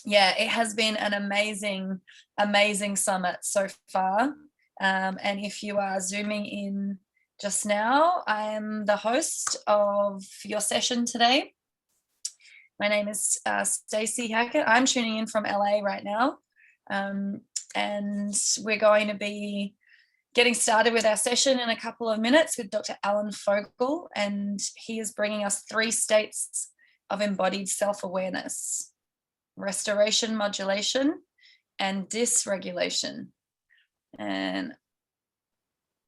yeah, it has been an amazing summit so far. And if you are zooming in just now, I am the host of your session today. My name is Stacey Hackett. I'm tuning in from LA right now. And we're going to be getting started with our session in a couple of minutes with Dr. Alan Fogel, and he is bringing us 3 states of embodied self-awareness: restoration, modulation, and dysregulation. And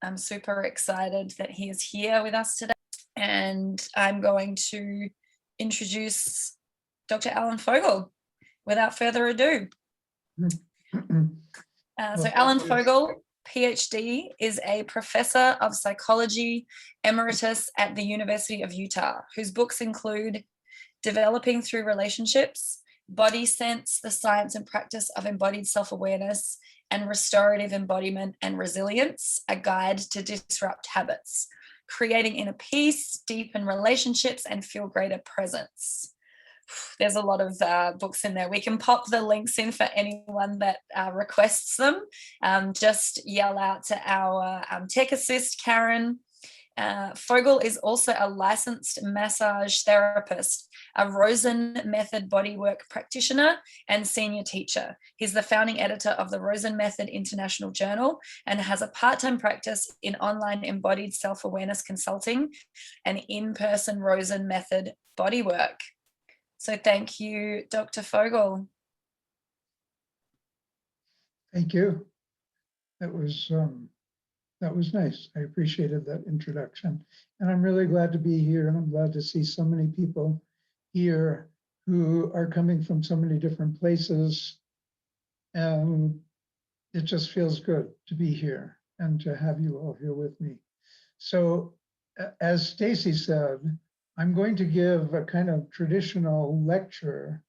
I'm super excited that he is here with us today. And I'm going to introduce Dr. Alan Fogel without further ado. So Alan Fogel, PhD, is a professor of psychology emeritus at the University of Utah, whose books include Developing Through Relationships, Body Sense, the Science and Practice of Embodied Self-Awareness, and Restorative Embodiment and Resilience, a Guide to Disrupt Habits, Creating Inner Peace, Deepen Relationships, and Feel Greater Presence. There's a lot of books in there. We can pop the links in for anyone that requests them. Just yell out to our tech assist, Karen. Fogel is also a licensed massage therapist, a Rosen Method bodywork practitioner, and senior teacher. He's the founding editor of the Rosen Method International Journal and has a part-time practice in online embodied self-awareness consulting and in-person Rosen Method bodywork. So thank you, Dr. Fogel. Thank you. That was nice. I appreciated that introduction. And I'm really glad to be here, and I'm glad to see so many people here who are coming from so many different places. And it just feels good to be here and to have you all here with me. So as Stacey said, I'm going to give a kind of traditional lecture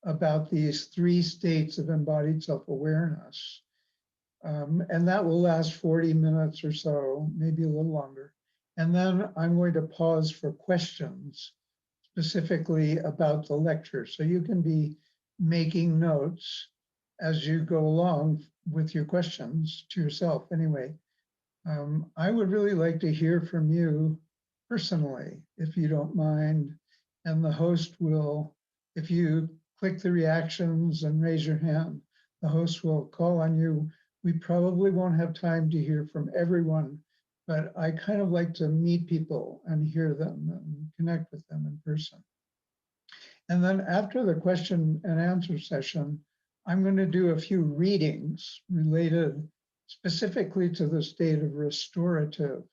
about these 3 states of embodied self-awareness. And that will last 40 minutes or so, maybe a little longer. And then I'm going to pause for questions specifically about the lecture. So you can be making notes as you go along with your questions to yourself anyway. I would really like to hear from you personally, if you don't mind. And the host will, if you click the reactions and raise your hand, the host will call on you. We probably won't have time to hear from everyone, but I kind of like to meet people and hear them and connect with them in person. And then after the question and answer session, I'm going to do a few readings related specifically to the state of restorative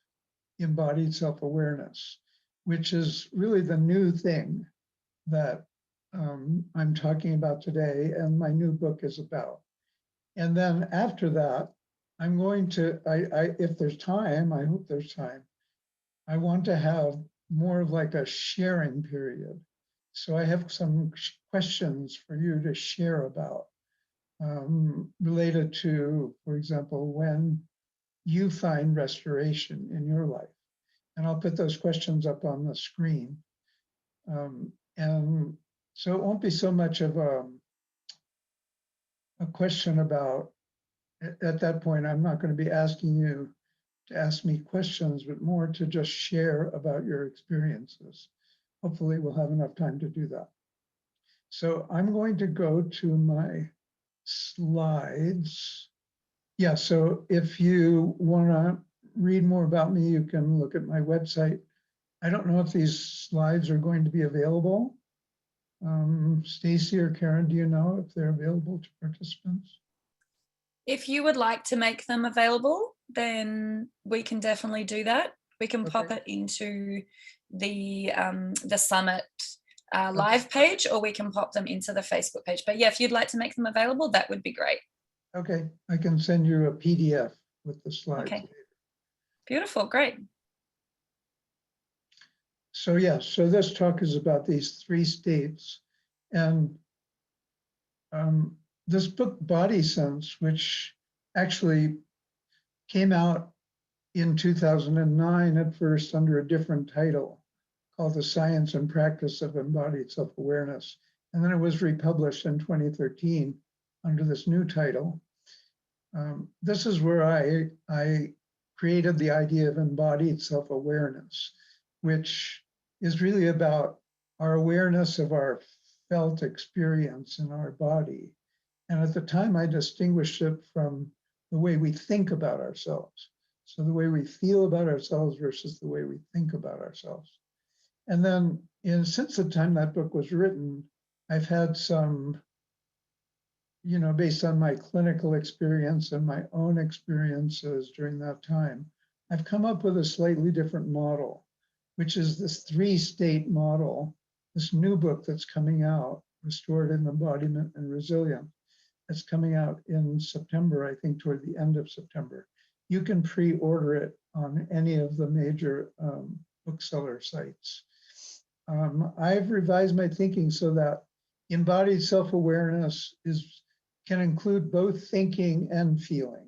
embodied self-awareness, which is really the new thing that I'm talking about today and my new book is about. And then after that, I'm going to, if there's time, I hope there's time, I want to have more of like a sharing period. So I have some questions for you to share about related to, for example, when you find restoration in your life. And I'll put those questions up on the screen. And so it won't be so much of a question about, at that point, I'm not going to be asking you to ask me questions, but more to just share about your experiences. Hopefully we'll have enough time to do that. So I'm going to go to my slides. Yeah, so if you want to read more about me, you can look at my website. I don't know if these slides are going to be available. Stacey or Karen, do you know if they're available to participants? If you would like to make them available, then we can definitely do that. We can pop it into the summit live page, or we can pop them into the Facebook page. But yeah, if you'd like to make them available, that would be great. Okay, I can send you a PDF with the slides. Okay, beautiful, great. So yeah, so this talk is about these 3 states. And this book, Body Sense, which actually came out in 2009 at first under a different title called The Science and Practice of Embodied Self-Awareness. And then it was republished in 2013 under this new title. This is where I created the idea of embodied self-awareness, which is really about our awareness of our felt experience in our body. And at the time, I distinguished it from the way we think about ourselves. So the way we feel about ourselves versus the way we think about ourselves. And then since the time that book was written, I've had some, based on my clinical experience and my own experiences during that time, I've come up with a slightly different model, which is this 3-state model, this new book that's coming out, Restored in Embodiment and Resilience. It's coming out in September, I think toward the end of September. You can pre-order it on any of the major bookseller sites. I've revised my thinking so that embodied self-awareness can include both thinking and feeling.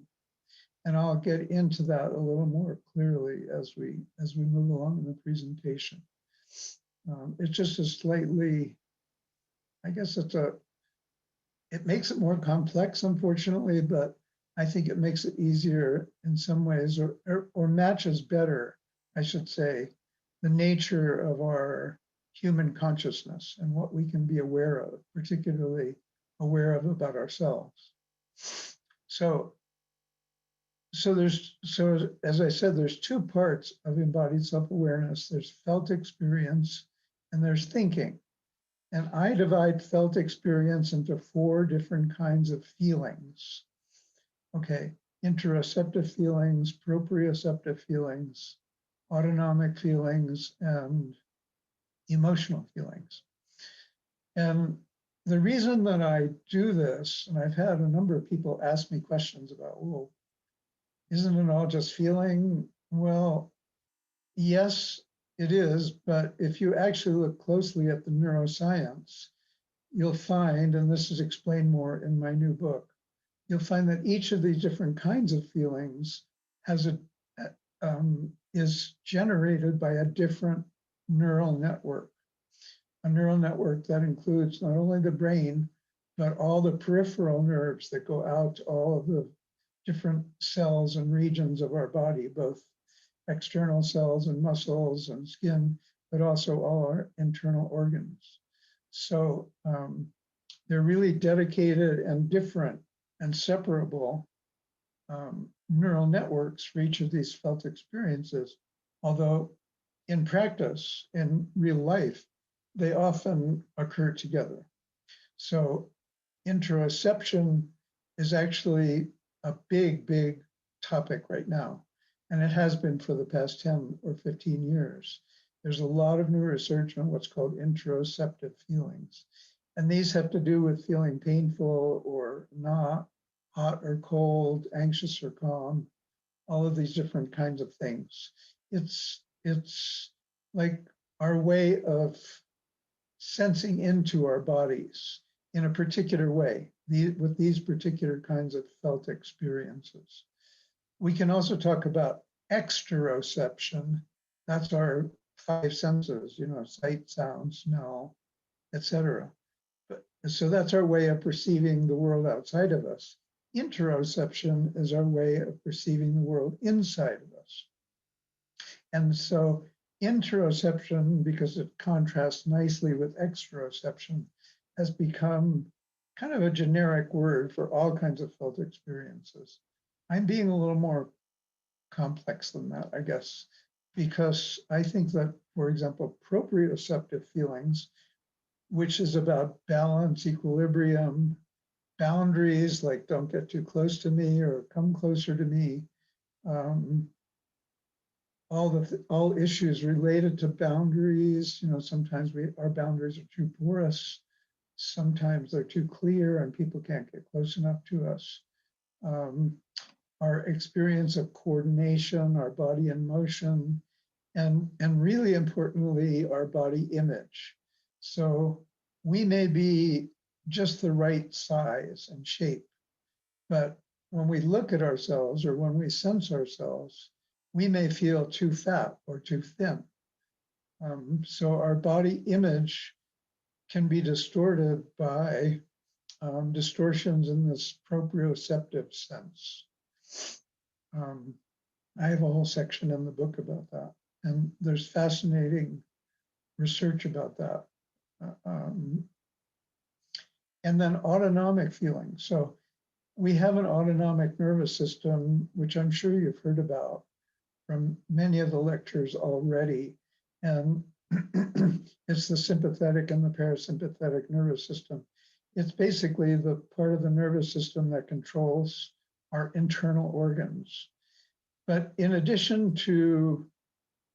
And I'll get into that a little more clearly as we move along in the presentation. It's just a slightly, I guess it makes it more complex, unfortunately, but I think it makes it easier in some ways, or matches better, I should say, the nature of our human consciousness and what we can be aware of, particularly aware of about ourselves. So as I said, there's 2 parts of embodied self-awareness. There's felt experience and there's thinking. And I divide felt experience into 4 different kinds of feelings. Okay, interoceptive feelings, proprioceptive feelings, autonomic feelings, and emotional feelings. And the reason that I do this, and I've had a number of people ask me questions about, well, isn't it all just feeling? Well, yes, it is, but if you actually look closely at the neuroscience, you'll find, and this is explained more in my new book, you'll find that each of these different kinds of feelings is generated by a different neural network, a neural network that includes not only the brain, but all the peripheral nerves that go out to all of the different cells and regions of our body, both external cells and muscles and skin, but also all our internal organs. So they're really dedicated and different and separable neural networks for each of these felt experiences, although in practice, in real life, they often occur together. So interoception is actually a big topic right now, and it has been for the past 10 or 15 years. There's a lot of new research on what's called interoceptive feelings, and these have to do with feeling painful or not, hot or cold, anxious or calm, all of these different kinds of things. It's like our way of sensing into our bodies in a particular way, with these particular kinds of felt experiences. We can also talk about exteroception. That's our 5 senses, sight, sound, smell, etc. So that's our way of perceiving the world outside of us. Interoception is our way of perceiving the world inside of us. And so interoception, because it contrasts nicely with exteroception, has become kind of a generic word for all kinds of felt experiences. I'm being a little more complex than that, I guess, because I think that, for example, proprioceptive feelings, which is about balance, equilibrium, boundaries, like don't get too close to me or come closer to me, all issues related to boundaries. Sometimes our boundaries are too porous, sometimes they're too clear and people can't get close enough to us. Our experience of coordination, our body in motion, and really importantly, our body image. So we may be just the right size and shape, but when we look at ourselves or when we sense ourselves, we may feel too fat or too thin. So our body image can be distorted by distortions in this proprioceptive sense. I have a whole section in the book about that, and there's fascinating research about that. And then autonomic feelings. So we have an autonomic nervous system, which I'm sure you've heard about from many of the lectures already. And it's the sympathetic and the parasympathetic nervous system. It's basically the part of the nervous system that controls our internal organs. But in addition to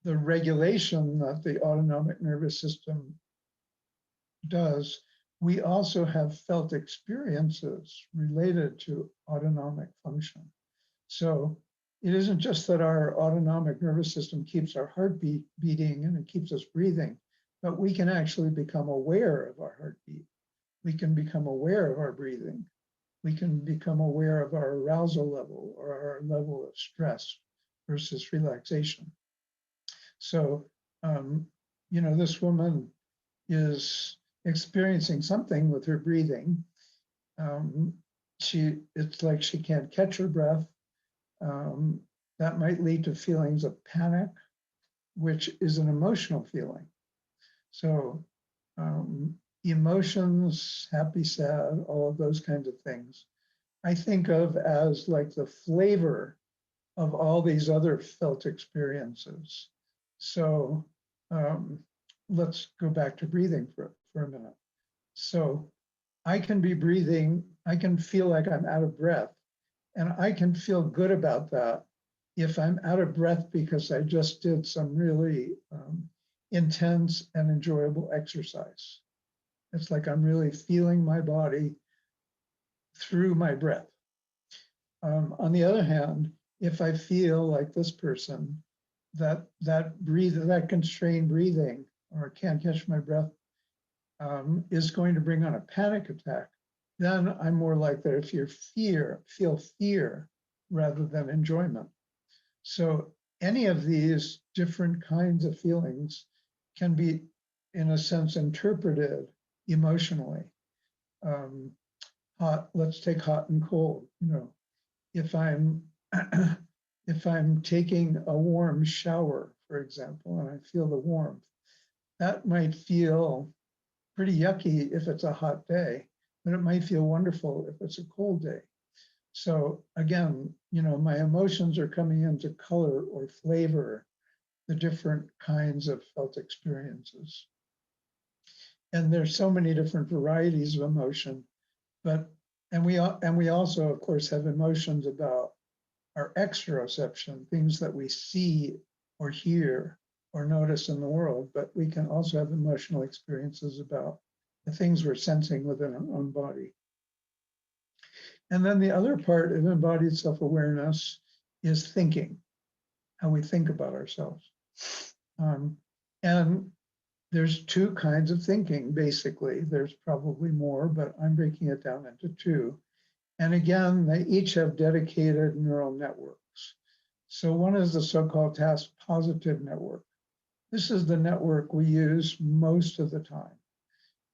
the regulation that the autonomic nervous system does, we also have felt experiences related to autonomic function. So it isn't just that our autonomic nervous system keeps our heartbeat beating and it keeps us breathing, but we can actually become aware of our heartbeat. We can become aware of our breathing. We can become aware of our arousal level or our level of stress versus relaxation. So, this woman is experiencing something with her breathing. It's like she can't catch her breath. That might lead to feelings of panic, which is an emotional feeling. So emotions, happy, sad, all of those kinds of things, I think of as like the flavor of all these other felt experiences. So let's go back to breathing for a minute. So I can be breathing, I can feel like I'm out of breath, and I can feel good about that if I'm out of breath because I just did some really intense and enjoyable exercise. It's like I'm really feeling my body through my breath. On the other hand, if I feel like this person, that constrained breathing or can't catch my breath is going to bring on a panic attack, then I'm more likely to feel fear rather than enjoyment. So any of these different kinds of feelings can be, in a sense, interpreted emotionally. Let's take hot and cold. If I'm if I'm taking a warm shower, for example, and I feel the warmth, that might feel pretty yucky if it's a hot day, but it might feel wonderful if it's a cold day. So again, my emotions are coming into color or flavor the different kinds of felt experiences. And there's so many different varieties of emotion, and we also, of course, have emotions about our exteroception, things that we see or hear or notice in the world, but we can also have emotional experiences about the things we're sensing within our own body. And then the other part of embodied self-awareness is thinking, how we think about ourselves. And there's two kinds of thinking, basically. There's probably more, but I'm breaking it down into two. And again, they each have dedicated neural networks. So one is the so-called task positive network. This is the network we use most of the time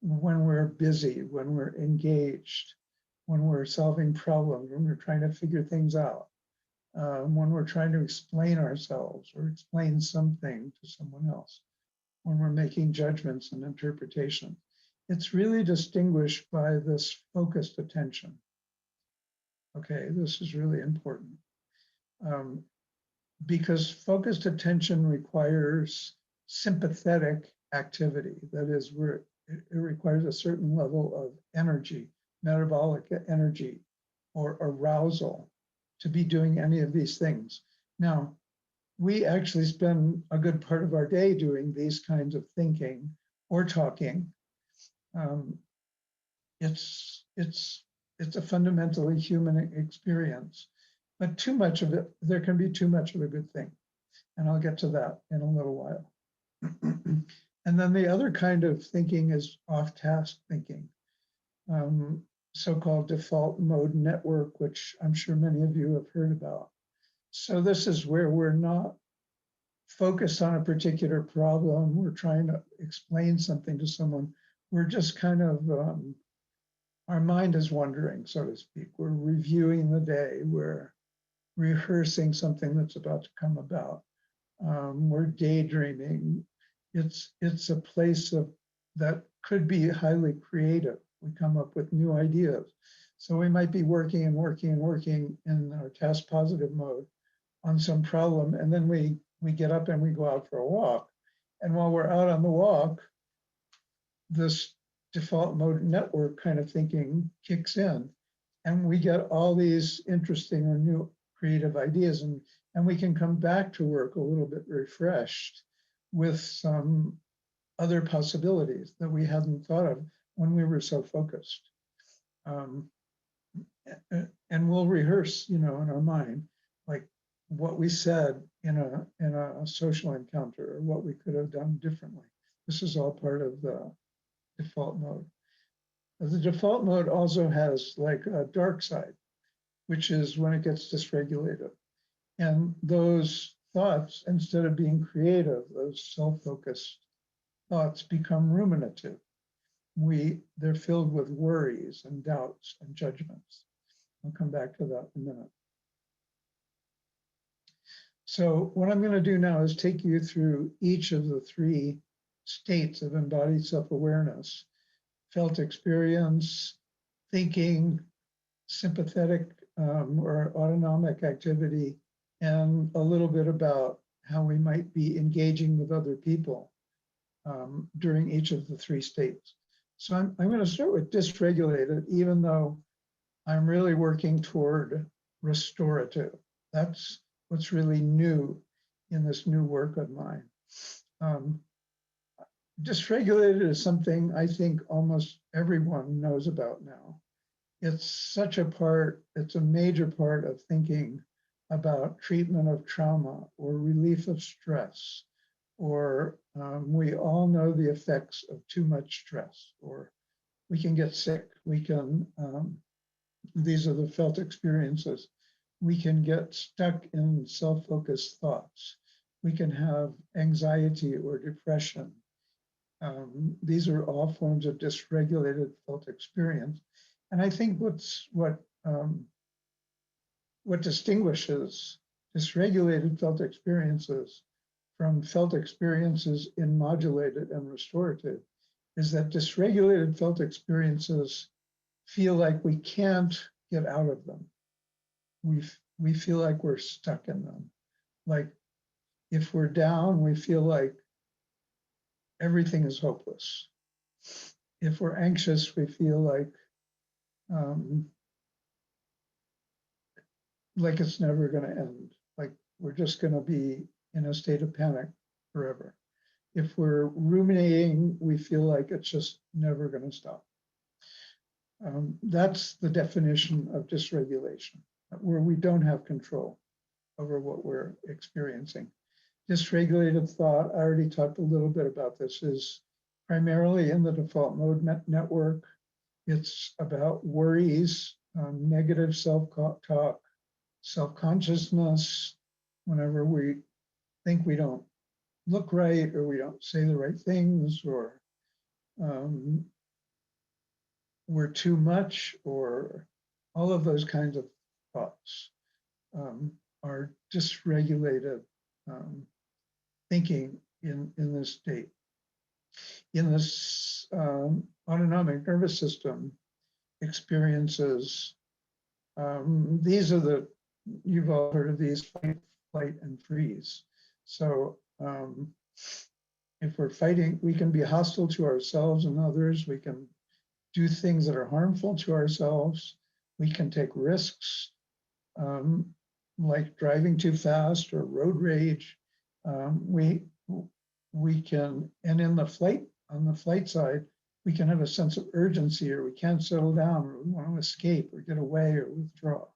when we're busy, when we're engaged, when we're solving problems, when we're trying to figure things out, when we're trying to explain ourselves or explain something to someone else, when we're making judgments and interpretation. It's really distinguished by this focused attention. Okay, this is really important because focused attention requires sympathetic activity. That is, it requires a certain level of energy, metabolic energy, or arousal to be doing any of these things. Now, we actually spend a good part of our day doing these kinds of thinking or talking. It's a fundamentally human experience, but too much of it, there can be too much of a good thing. And I'll get to that in a little while. And then the other kind of thinking is off-task thinking, so-called default mode network, which I'm sure many of you have heard about. So this is where we're not focused on a particular problem. We're trying to explain something to someone. we're just kind of, our mind is wandering, so to speak. We're reviewing the day. We're rehearsing something that's about to come about. We're daydreaming. It's a place of that could be highly creative. We come up with new ideas. So we might be working and working and working in our task positive mode on some problem, and then we get up and we go out for a walk. And while we're out on the walk, this default mode network kind of thinking kicks in, and we get all these interesting or new creative ideas, and we can come back to work a little bit refreshed with some other possibilities that we hadn't thought of when we were so focused. And we'll rehearse, in our mind, like what we said in a social encounter, or what we could have done differently. This is all part of the default mode. The default mode also has like a dark side, which is when it gets dysregulated. And those thoughts, instead of being creative, those self-focused thoughts become ruminative. They're filled with worries and doubts and judgments. I'll come back to that in a minute. So what I'm going to do now is take you through each of the three states of embodied self-awareness: felt experience, thinking, sympathetic or autonomic activity, and a little bit about how we might be engaging with other people during each of the three states. So I'm going to start with dysregulated, even though I'm really working toward restorative. That's what's really new in this new work of mine. Dysregulated is something I think almost everyone knows about now. It's such a part, it's a major part of thinking about treatment of trauma or relief of stress, or we all know the effects of too much stress, or we can get sick, we can, these are the felt experiences. We can get stuck in self-focused thoughts. We can have anxiety or depression. These are all forms of dysregulated felt experience. And I think what distinguishes dysregulated felt experiences from felt experiences in modulated and restorative is that dysregulated felt experiences feel like we can't get out of them. We feel like we're stuck in them. Like if we're down, we feel like everything is hopeless. If we're anxious, we feel like it's never going to end. Like we're just going to be in a state of panic forever. If we're ruminating, we feel like it's just never going to stop. That's the definition of dysregulation, where we don't have control over what we're experiencing. Dysregulated thought, I already talked a little bit about this, is primarily in the default mode network. It's about worries, negative self-talk, self-consciousness, whenever we think we don't look right, or we don't say the right things, or we're too much, or all of those kinds of thoughts are dysregulated thinking in this state. In this autonomic nervous system experiences, these are you've all heard of these: fight, flight, and freeze. So if we're fighting, we can be hostile to ourselves and others. We can do things that are harmful to ourselves. We can take risks, like driving too fast or road rage. We can, and on the flight side, we can have a sense of urgency, or we can't settle down, or we want to escape or get away or withdraw.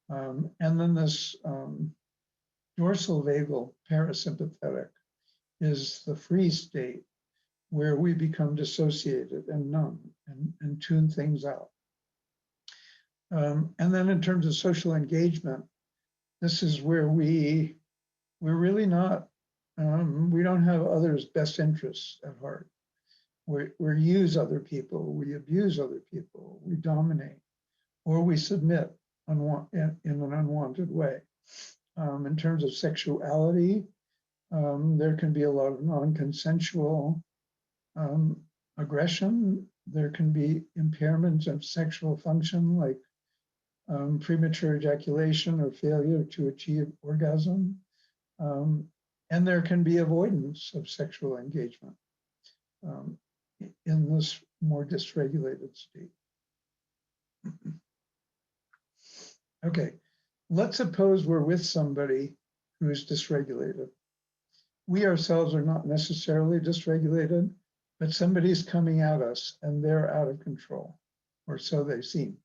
And then this dorsal vagal parasympathetic is the freeze state, where we become dissociated and numb and tune things out. And then in terms of social engagement, this is where we're really not, we don't have others' best interests at heart. we use other people, we abuse other people, we dominate, or we submit in an unwanted way. In terms of sexuality, there can be a lot of non-consensual aggression. There can be impairments of sexual function, like premature ejaculation or failure to achieve orgasm. And there can be avoidance of sexual engagement in this more dysregulated state. Okay, let's suppose we're with somebody who's dysregulated. We ourselves are not necessarily dysregulated, but somebody's coming at us and they're out of control, or so they seem.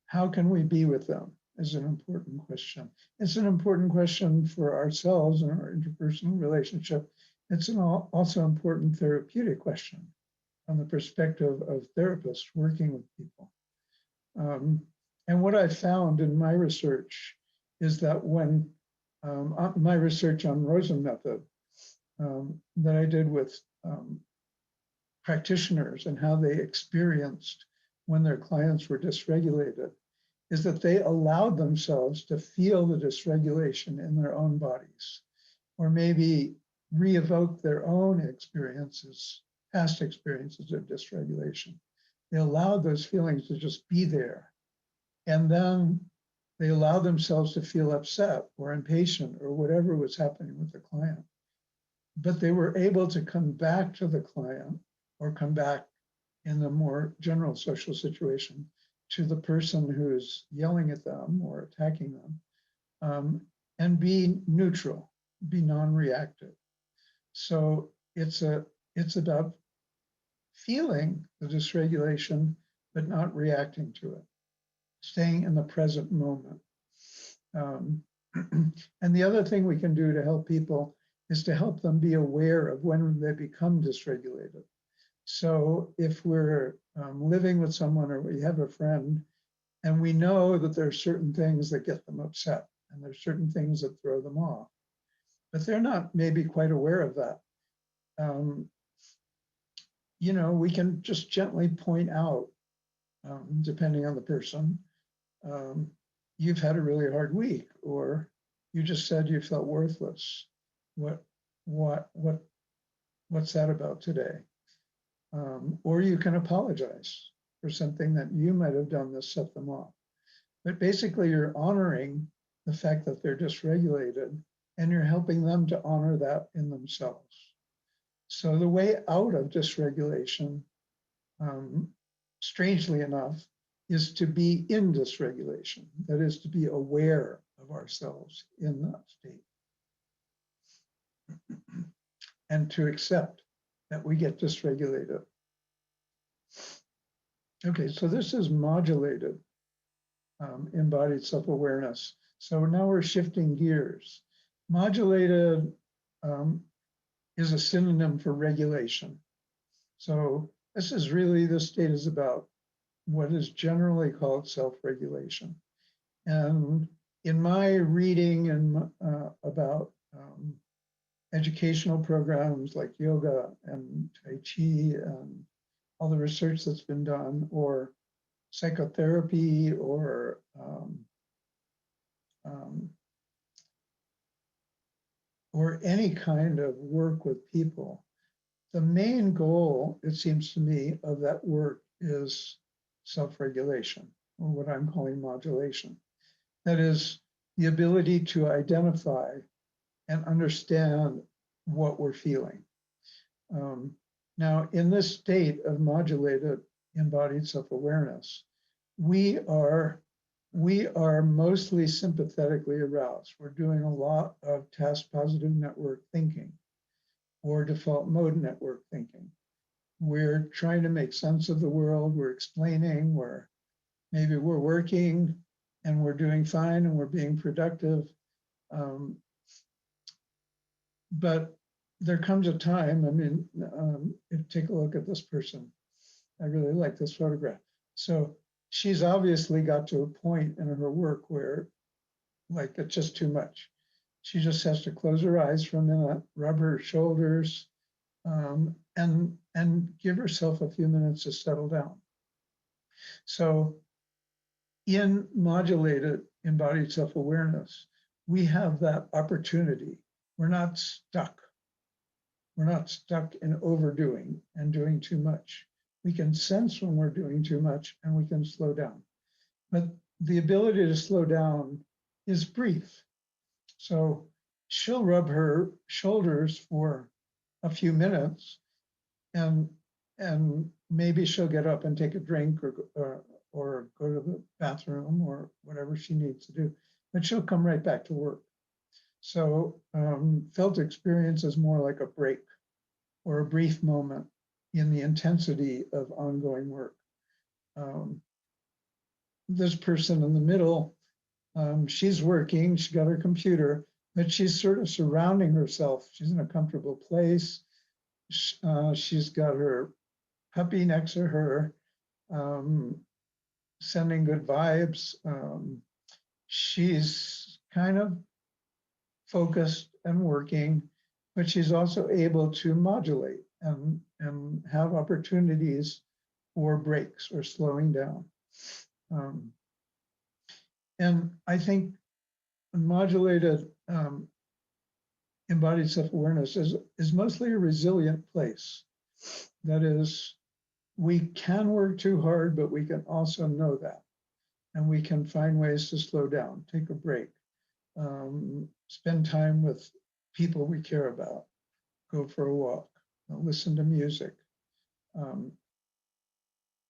How can we be with them is an important question. It's an important question for ourselves and our interpersonal relationship. It's also important therapeutic question from the perspective of therapists working with people. And what I found in my research is that when my research on Rosen method that I did with practitioners and how they experienced when their clients were dysregulated, is that they allowed themselves to feel the dysregulation in their own bodies, or maybe re-evoke their own experiences, past experiences of dysregulation. They allowed those feelings to just be there. And then they allowed themselves to feel upset or impatient or whatever was happening with the client. But they were able to come back to the client or come back in the more general social situation to the person who's yelling at them or attacking them, and be neutral, be non-reactive. So it's about feeling the dysregulation, but not reacting to it, staying in the present moment. And the other thing we can do to help people is to help them be aware of when they become dysregulated. So if we're living with someone or we have a friend and we know that there are certain things that get them upset and there's certain things that throw them off, but they're not maybe quite aware of that. You know, we can just gently point out, depending on the person, you've had a really hard week, or you just said you felt worthless. What's that about today? Or you can apologize for something that you might have done that set them off. But basically, you're honoring the fact that they're dysregulated, and you're helping them to honor that in themselves. So the way out of dysregulation, strangely enough, is to be in dysregulation. That is, to be aware of ourselves in that state. And to accept that we get dysregulated. Okay, so this is modulated embodied self-awareness. So now we're shifting gears. Modulated is a synonym for regulation. So this state is about what is generally called self-regulation. And in my reading and about educational programs like yoga and Tai Chi and all the research that's been done, or psychotherapy, or any kind of work with people, the main goal, it seems to me, of that work is self-regulation, or what I'm calling modulation. That is the ability to identify and understand what we're feeling. Now, in this state of modulated embodied self-awareness, we are mostly sympathetically aroused. We're doing a lot of task positive network thinking or default mode network thinking. We're trying to make sense of the world. We're explaining, maybe we're working and we're doing fine and we're being productive. But there comes a time, take a look at this person. I really like this photograph. So she's obviously got to a point in her work where, like, it's just too much. She just has to close her eyes for a minute, rub her shoulders, and give herself a few minutes to settle down. So in modulated embodied self-awareness, we have that opportunity. We're not stuck. We're not stuck in overdoing and doing too much. We can sense when we're doing too much and we can slow down. But the ability to slow down is brief. So she'll rub her shoulders for a few minutes and maybe she'll get up and take a drink or go to the bathroom or whatever she needs to do, but she'll come right back to work. So felt experience is more like a break or a brief moment in the intensity of ongoing work. This person in the middle, she's working, she got her computer, but she's sort of surrounding herself. She's in a comfortable place. She's got her puppy next to her, sending good vibes. She's kind of focused and working, but she's also able to modulate and have opportunities for breaks or slowing down. And I think modulated embodied self-awareness is mostly a resilient place. That is, we can work too hard, but we can also know that. And we can find ways to slow down, take a break, spend time with people we care about, go for a walk, listen to music.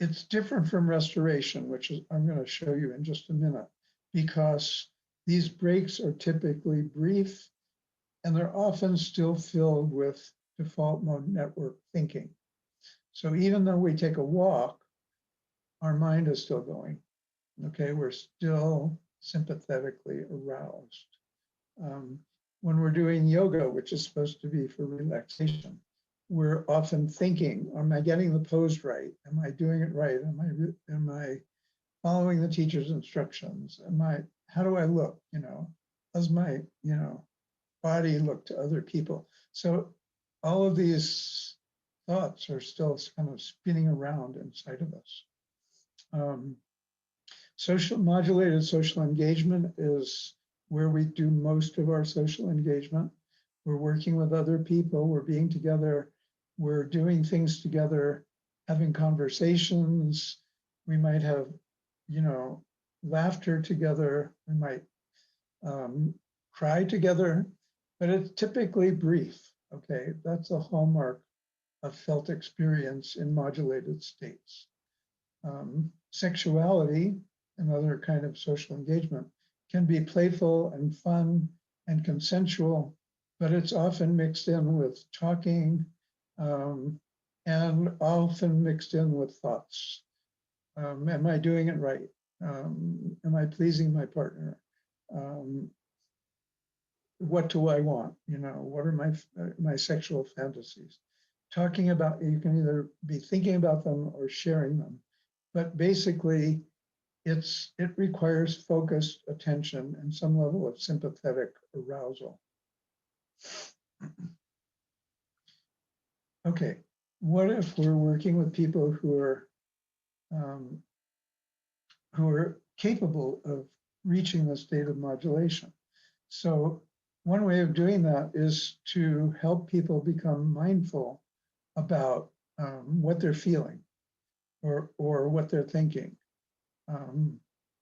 It's different from restoration, which is I'm going to show you in just a minute, because these breaks are typically brief and they're often still filled with default mode network thinking. So even though we take a walk, our mind is still going. Okay, we're still sympathetically aroused. When we're doing yoga, which is supposed to be for relaxation, we're often thinking, am I getting the pose right? Am I doing it right? Am I following the teacher's instructions? How do I look? Does my, body look to other people? So all of these thoughts are still kind of spinning around inside of us. Modulated social engagement is where we do most of our social engagement. We're working with other people, we're being together, we're doing things together, having conversations. We might have, laughter together. We might cry together, but it's typically brief. Okay, that's a hallmark of felt experience in modulated states. Sexuality, another kind of social engagement, can be playful and fun and consensual, but it's often mixed in with talking and often mixed in with thoughts. Am I doing it right? Am I pleasing my partner? What do I want? What are my sexual fantasies? Talking about, you can either be thinking about them or sharing them, but basically it requires focused attention and some level of sympathetic arousal. Okay, what if we're working with people who are capable of reaching the state of modulation? So one way of doing that is to help people become mindful about what they're feeling or what they're thinking.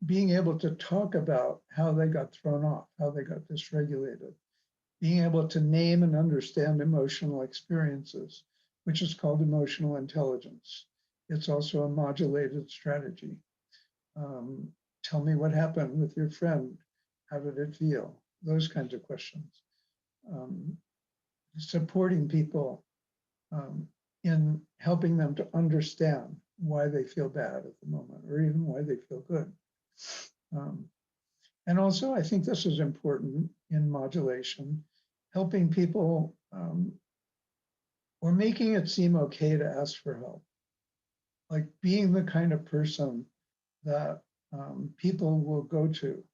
Being able to talk about how they got thrown off, how they got dysregulated, being able to name and understand emotional experiences, which is called emotional intelligence. It's also a modulated strategy. Tell me what happened with your friend. How did it feel? Those kinds of questions. Supporting people in helping them to understand why they feel bad at the moment, or even why they feel good. And also, I think this is important in modulation, helping people or making it seem okay to ask for help. Like being the kind of person that people will go to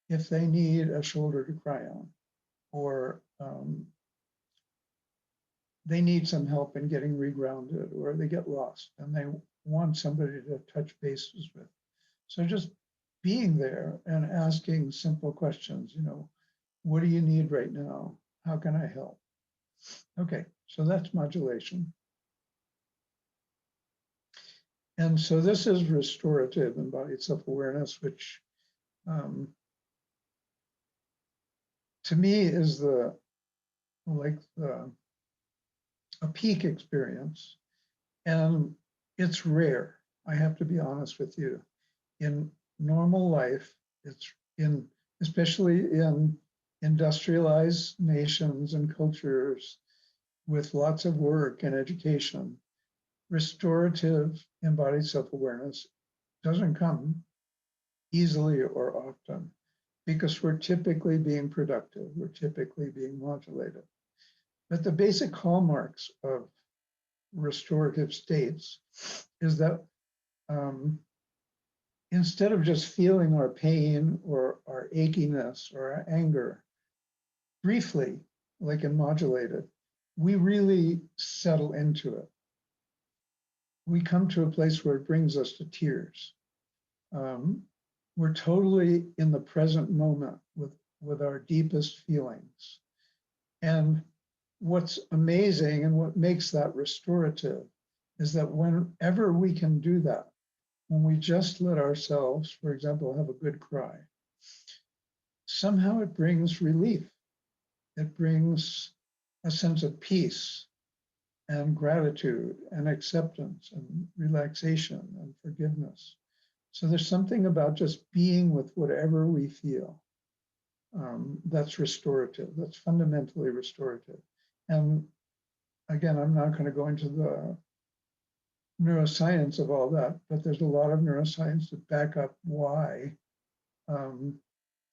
if they need a shoulder to cry on, or they need some help in getting regrounded, or they get lost and they want somebody to touch bases with. So just being there and asking simple questions, what do you need right now? How can I help? Okay, so that's modulation. And so this is restorative embodied self-awareness, which to me is a peak experience. And it's rare, I have to be honest with you. In normal life, especially in industrialized nations and cultures with lots of work and education, restorative embodied self-awareness doesn't come easily or often because we're typically being productive, we're typically being modulated. But the basic hallmarks of restorative states is that instead of just feeling our pain or our achiness or our anger briefly, like in modulated, we really settle into it. We come to a place where it brings us to tears. We're totally in the present moment with our deepest feelings. And what's amazing and what makes that restorative is that whenever we can do that, when we just let ourselves, for example, have a good cry, somehow it brings relief. It brings a sense of peace and gratitude and acceptance and relaxation and forgiveness. So there's something about just being with whatever we feel that's restorative, that's fundamentally restorative. And again, I'm not going to go into the neuroscience of all that, but there's a lot of neuroscience to back up why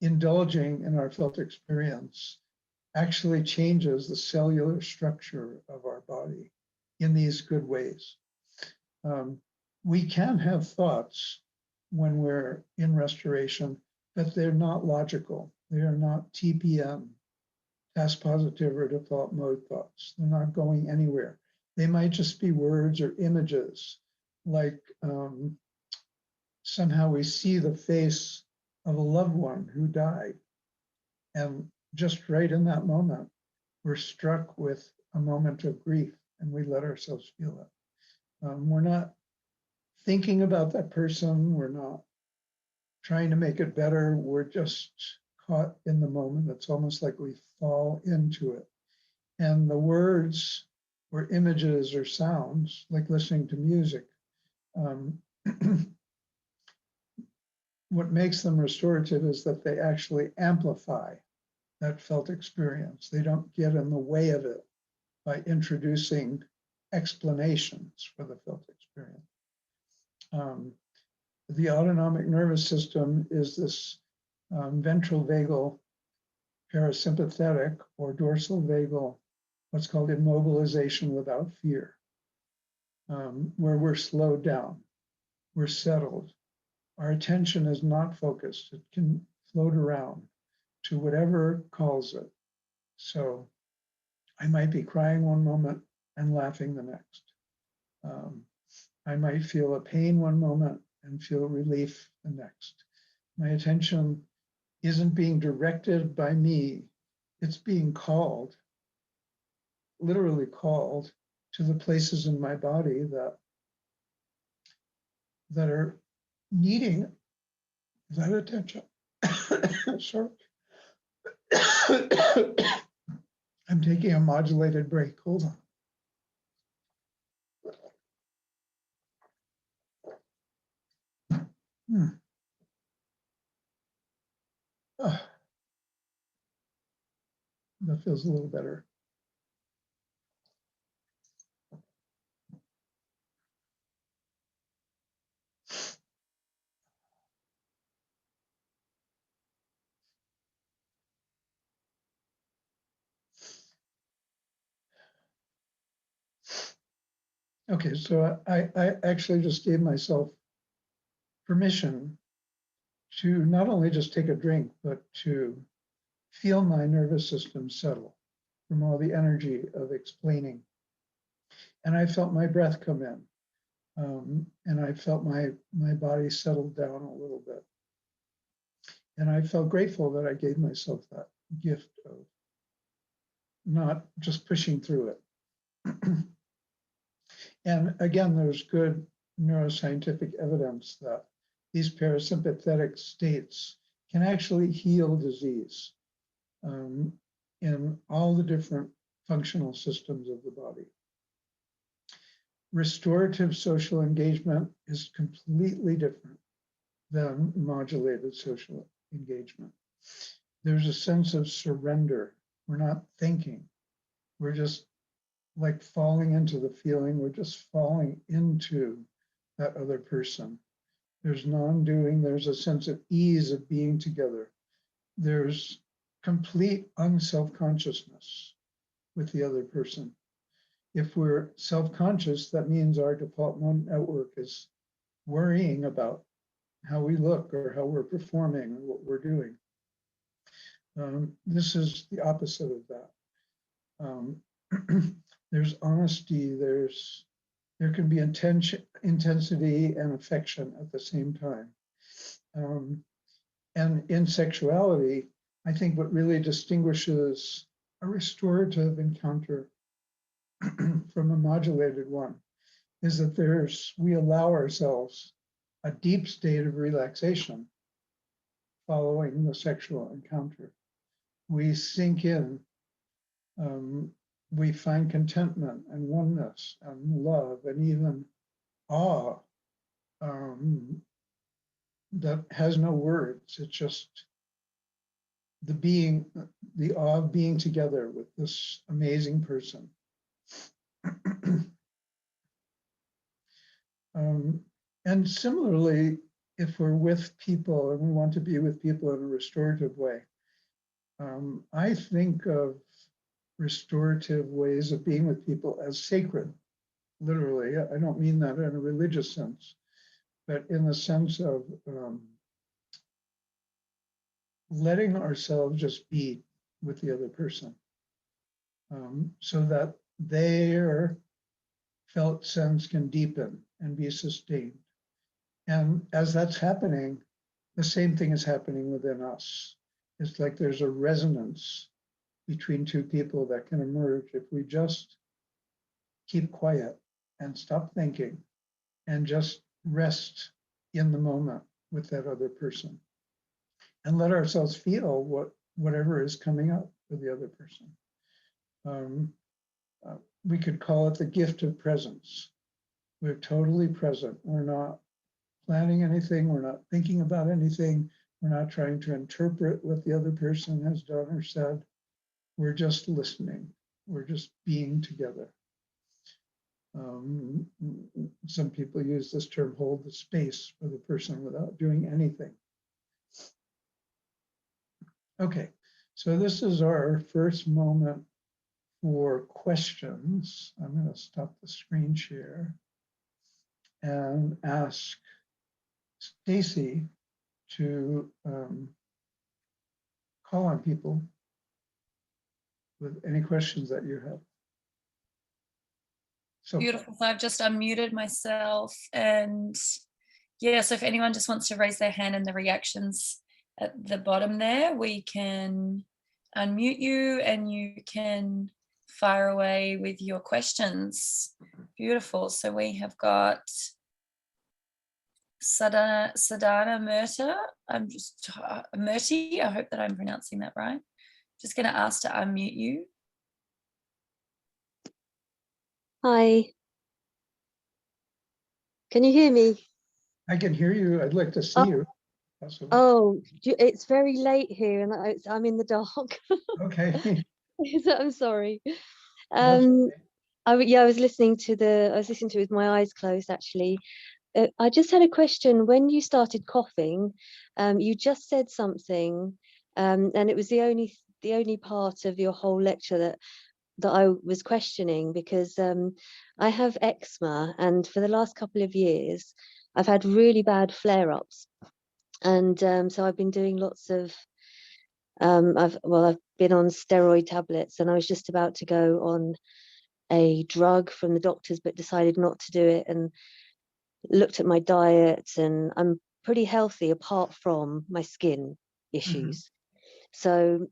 indulging in our felt experience actually changes the cellular structure of our body in these good ways. We can have thoughts when we're in restoration, but they're not logical. They are not TPM, task positive or default mode thoughts. They're not going anywhere. They might just be words or images, like somehow we see the face of a loved one who died. And just right in that moment, we're struck with a moment of grief and we let ourselves feel it. We're not thinking about that person. We're not trying to make it better. We're just caught in the moment. It's almost like we fall into it. And the words or images or sounds, like listening to music, what makes them restorative is that they actually amplify that felt experience. They don't get in the way of it by introducing explanations for the felt experience. The autonomic nervous system is this ventral vagal parasympathetic or dorsal vagal, what's called immobilization without fear, where we're slowed down, we're settled. Our attention is not focused. It can float around to whatever calls it. So I might be crying one moment and laughing the next. I might feel a pain one moment and feel relief the next. My attention isn't being directed by me. It's being called, literally called, to the places in my body that are needing that attention. Sorry. I'm taking a modulated break. Hold on. Oh, that feels a little better. Okay, so I actually just gave myself permission to not only just take a drink, but to feel my nervous system settle from all the energy of explaining And I felt my breath come in. And I felt my body settle down a little bit. And I felt grateful that I gave myself that gift of not just pushing through it. And again, there's good neuroscientific evidence that these parasympathetic states can actually heal disease in all the different functional systems of the body. Restorative social engagement is completely different than modulated social engagement. There's a sense of surrender. We're not thinking. We're just like falling into the feeling. We're just falling into that other person. There's non-doing. There's a sense of ease of being together. There's complete unself-consciousness with the other person. If we're self-conscious, that means our default mode network is worrying about how we look or how we're performing or what we're doing. This is the opposite of that. There's honesty, there can be intensity and affection at the same time. And in sexuality, I think what really distinguishes a restorative encounter from a modulated one is that we allow ourselves a deep state of relaxation following the sexual encounter. We sink in, we find contentment and oneness and love and even awe that has no words. It's just the awe of being together with this amazing person. And similarly, if we're with people and we want to be with people in a restorative way, I think of restorative ways of being with people as sacred, literally. I don't mean that in a religious sense, but in the sense of letting ourselves just be with the other person so that their felt sense can deepen and be sustained. And as that's happening, the same thing is happening within us. It's like there's a resonance between two people that can emerge if we just keep quiet and stop thinking and just rest in the moment with that other person and let ourselves feel whatever is coming up for the other person. We could call it the gift of presence. We're totally present. We're not planning anything. We're not thinking about anything. We're not trying to interpret what the other person has done or said. We're just listening. We're just being together. Some people use this term, hold the space for the person without doing anything. Okay, so this is our first moment for questions. I'm going to stop the screen share and ask Stacy to call on people with any questions that you have. So beautiful. So I've just unmuted myself, and yeah, so if anyone just wants to raise their hand in the reactions at the bottom there, we can unmute you and you can fire away with your questions. Beautiful. So we have got Sadhana Murti. Murti. I hope that I'm pronouncing that right. Just going to ask to unmute you. Hi. Can you hear me? I can hear you. I'd like to see you. Possibly. Oh, it's very late here and I'm in the dark. Okay. I'm sorry. Okay. I was listening to it with my eyes closed actually. I just had a question. When you started coughing, you just said something, and it was the only part of your whole lecture that I was questioning, because I have ecma, and for the last couple of years I've had really bad flare-ups, and so I've been doing lots of I've been on steroid tablets, and I was just about to go on a drug from the doctors, but decided not to do it, and looked at my diet, and I'm pretty healthy apart from my skin issues. So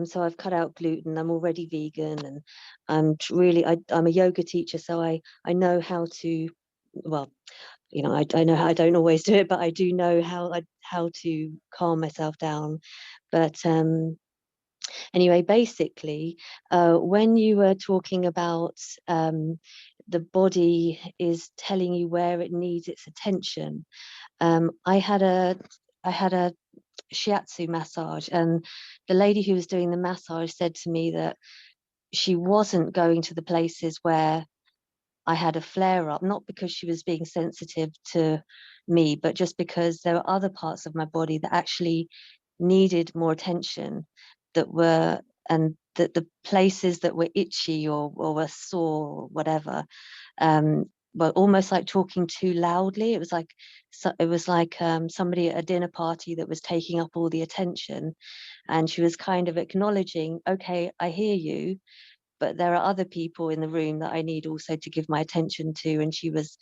so I've cut out gluten. I'm already vegan, and I'm a yoga teacher, so I know how to, well, you know, I know how, I don't always do it, but I do know how to calm myself down. But anyway, basically, when you were talking about the body is telling you where it needs its attention, I had a shiatsu massage, and the lady who was doing the massage said to me that she wasn't going to the places where I had a flare up, not because she was being sensitive to me, but just because there were other parts of my body that actually needed more attention, and that the places that were itchy or were sore or whatever, but almost like talking too loudly. It was like somebody at a dinner party that was taking up all the attention, and she was kind of acknowledging, okay, I hear you, but there are other people in the room that I need also to give my attention to. And she was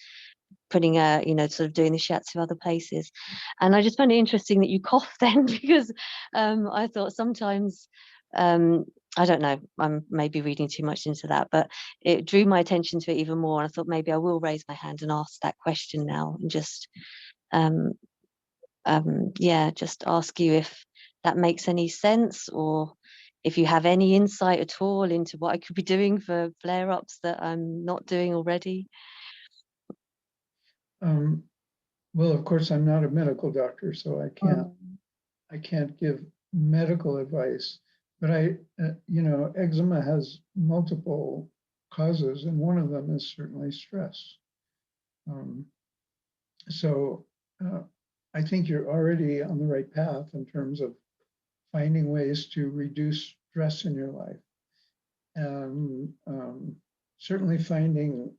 putting sort of doing the shiatsu other places. And I just found it interesting that you cough then, because I thought sometimes, I don't know, I'm maybe reading too much into that, but it drew my attention to it even more. And I thought maybe I will raise my hand and ask that question now, and just just ask you if that makes any sense, or if you have any insight at all into what I could be doing for flare-ups that I'm not doing already. Well, of course, I'm not a medical doctor, so I can't give medical advice. But eczema has multiple causes, and one of them is certainly stress. So I think you're already on the right path in terms of finding ways to reduce stress in your life, and certainly finding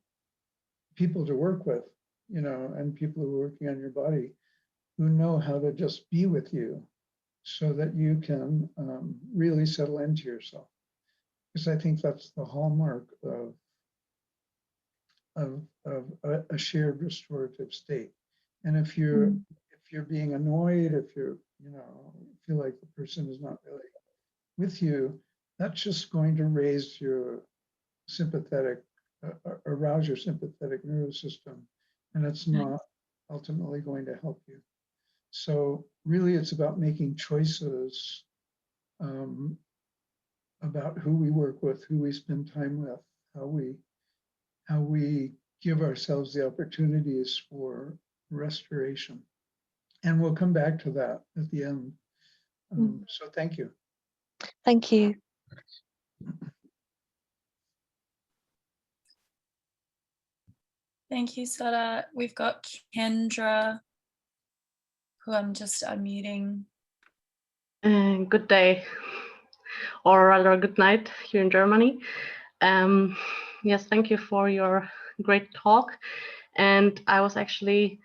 people to work with, and people who are working on your body who know how to just be with you, so that you can really settle into yourself. Because I think that's the hallmark of a shared restorative state. And if you're being annoyed, if you're feel like the person is not really with you, that's just going to raise your sympathetic, arouse your sympathetic nervous system, and it's not ultimately going to help you. So really, it's about making choices about who we work with, who we spend time with, how we give ourselves the opportunities for restoration. And we'll come back to that at the end. So thank you. Thank you. Thank you, Sada. We've got Kendra, who I'm just unmuting. Good day, or rather good night here in Germany. Yes, thank you for your great talk. And I was actually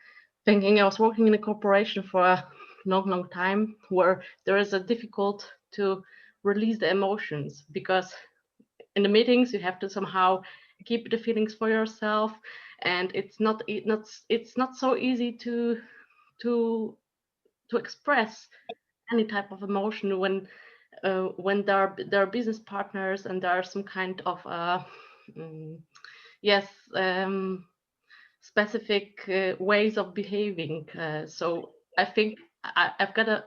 thinking, I was working in a corporation for a long time, where there is a difficult to release the emotions, because in the meetings you have to somehow keep the feelings for yourself, and it's not so easy to express any type of emotion when there are business partners, and there are some kind of specific ways of behaving. So I think I've got a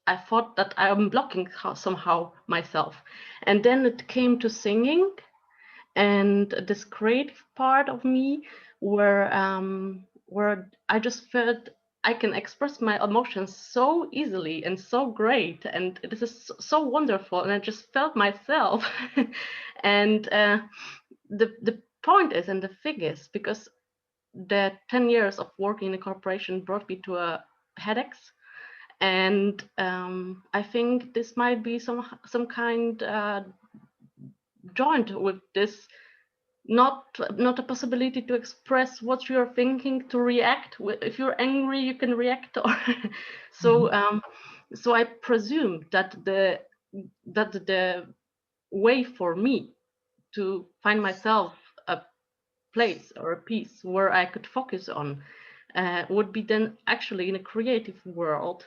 I thought that I'm blocking somehow myself, and then it came to singing, and this creative part of me where I just felt I can express my emotions so easily and so great, and this is so wonderful, and I just felt myself. And the point is, and the thing is, because the 10 years of working in a corporation brought me to a headaches, and I think this might be some kind joint with this, not a possibility to express what you're thinking, to react. If you're angry, you can react, or so so I presume that the that the way for me to find myself a place or a piece where I could focus on would be then actually in a creative world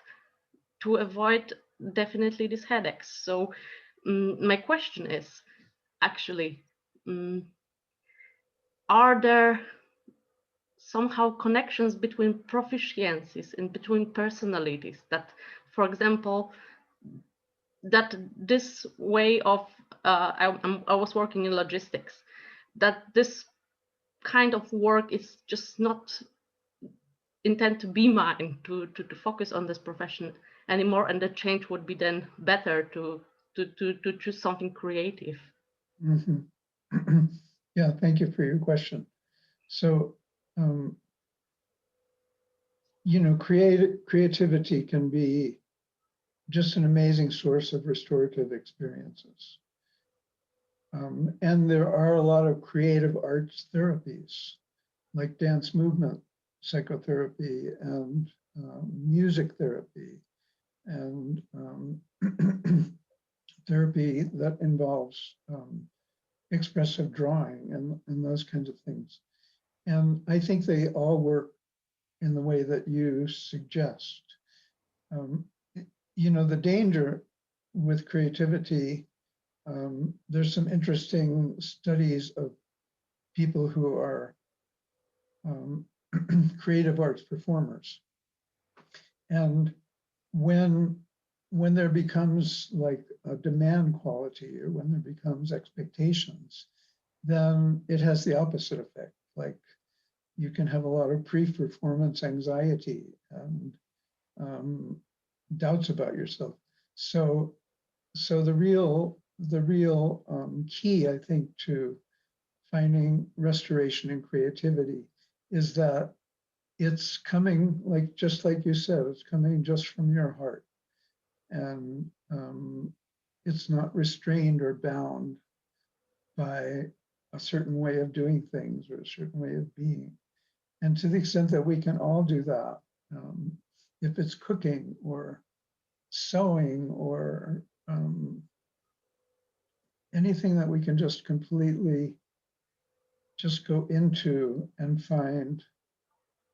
to avoid definitely these headaches. So my question is actually, are there somehow connections between proficiencies and between personalities that, for example, that this way of I was working in logistics, that this kind of work is just not intend to be mine to focus on this profession anymore, and the change would be then better to choose something creative. Mm-hmm. Yeah, thank you for your question. So, you know, creativity can be just an amazing source of restorative experiences. And there are a lot of creative arts therapies, like dance movement psychotherapy and music therapy and therapy that involves expressive drawing and those kinds of things. And I think they all work in the way that you suggest. You know, the danger with creativity, there's some interesting studies of people who are creative arts performers. And when there becomes like a demand quality or when there becomes expectations, then it has the opposite effect. Like you can have a lot of pre-performance anxiety and doubts about yourself. So the real key, I think, to finding restoration and creativity is that it's coming, like just like you said, it's coming just from your heart, and it's not restrained or bound by a certain way of doing things or a certain way of being. And to the extent that we can all do that, if it's cooking or sewing or anything that we can just completely just go into and find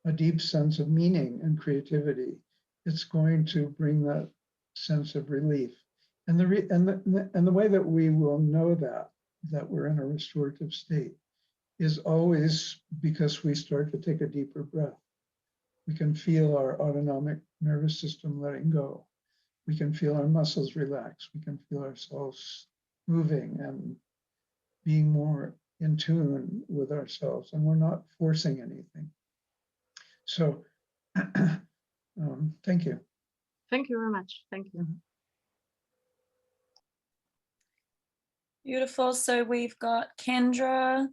a deep sense of meaning and creativity, it's going to bring that sense of relief. And the way that we will know that we're in a restorative state is always because we start to take a deeper breath. We can feel our autonomic nervous system letting go. We can feel our muscles relax. We can feel ourselves moving and being more in tune with ourselves, and we're not forcing anything. So thank you. Thank you very much. Thank you. Beautiful. So we've got Kendra.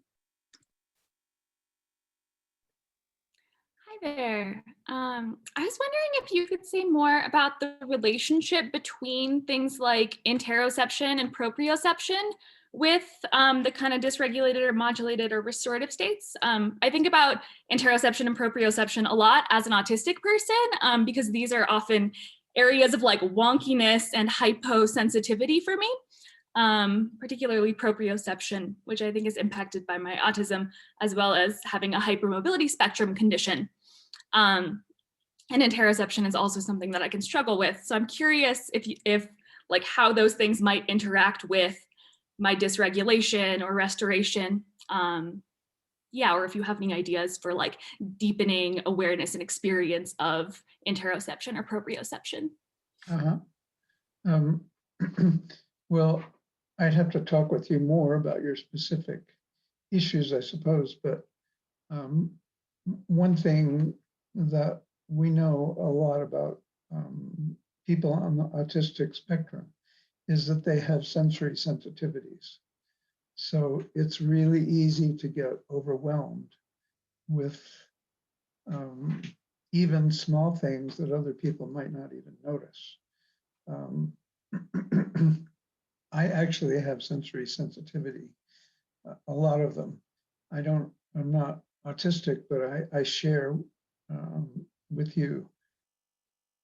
Hi there. I was wondering if you could say more about the relationship between things like interoception and proprioception with the kind of dysregulated or modulated or restorative states. I think about interoception and proprioception a lot as an autistic person because these are often areas of like wonkiness and hyposensitivity for me. Particularly proprioception, which I think is impacted by my autism, as well as having a hypermobility spectrum condition. And interoception is also something that I can struggle with. So I'm curious if like how those things might interact with my dysregulation or restoration. Yeah, or if you have any ideas for like deepening awareness and experience of interoception or proprioception. Well, I'd have to talk with you more about your specific issues, I suppose, but one thing that we know a lot about people on the autistic spectrum is that they have sensory sensitivities. So it's really easy to get overwhelmed with even small things that other people might not even notice. I actually have sensory sensitivity, a lot of them. I'm not autistic, but I share with you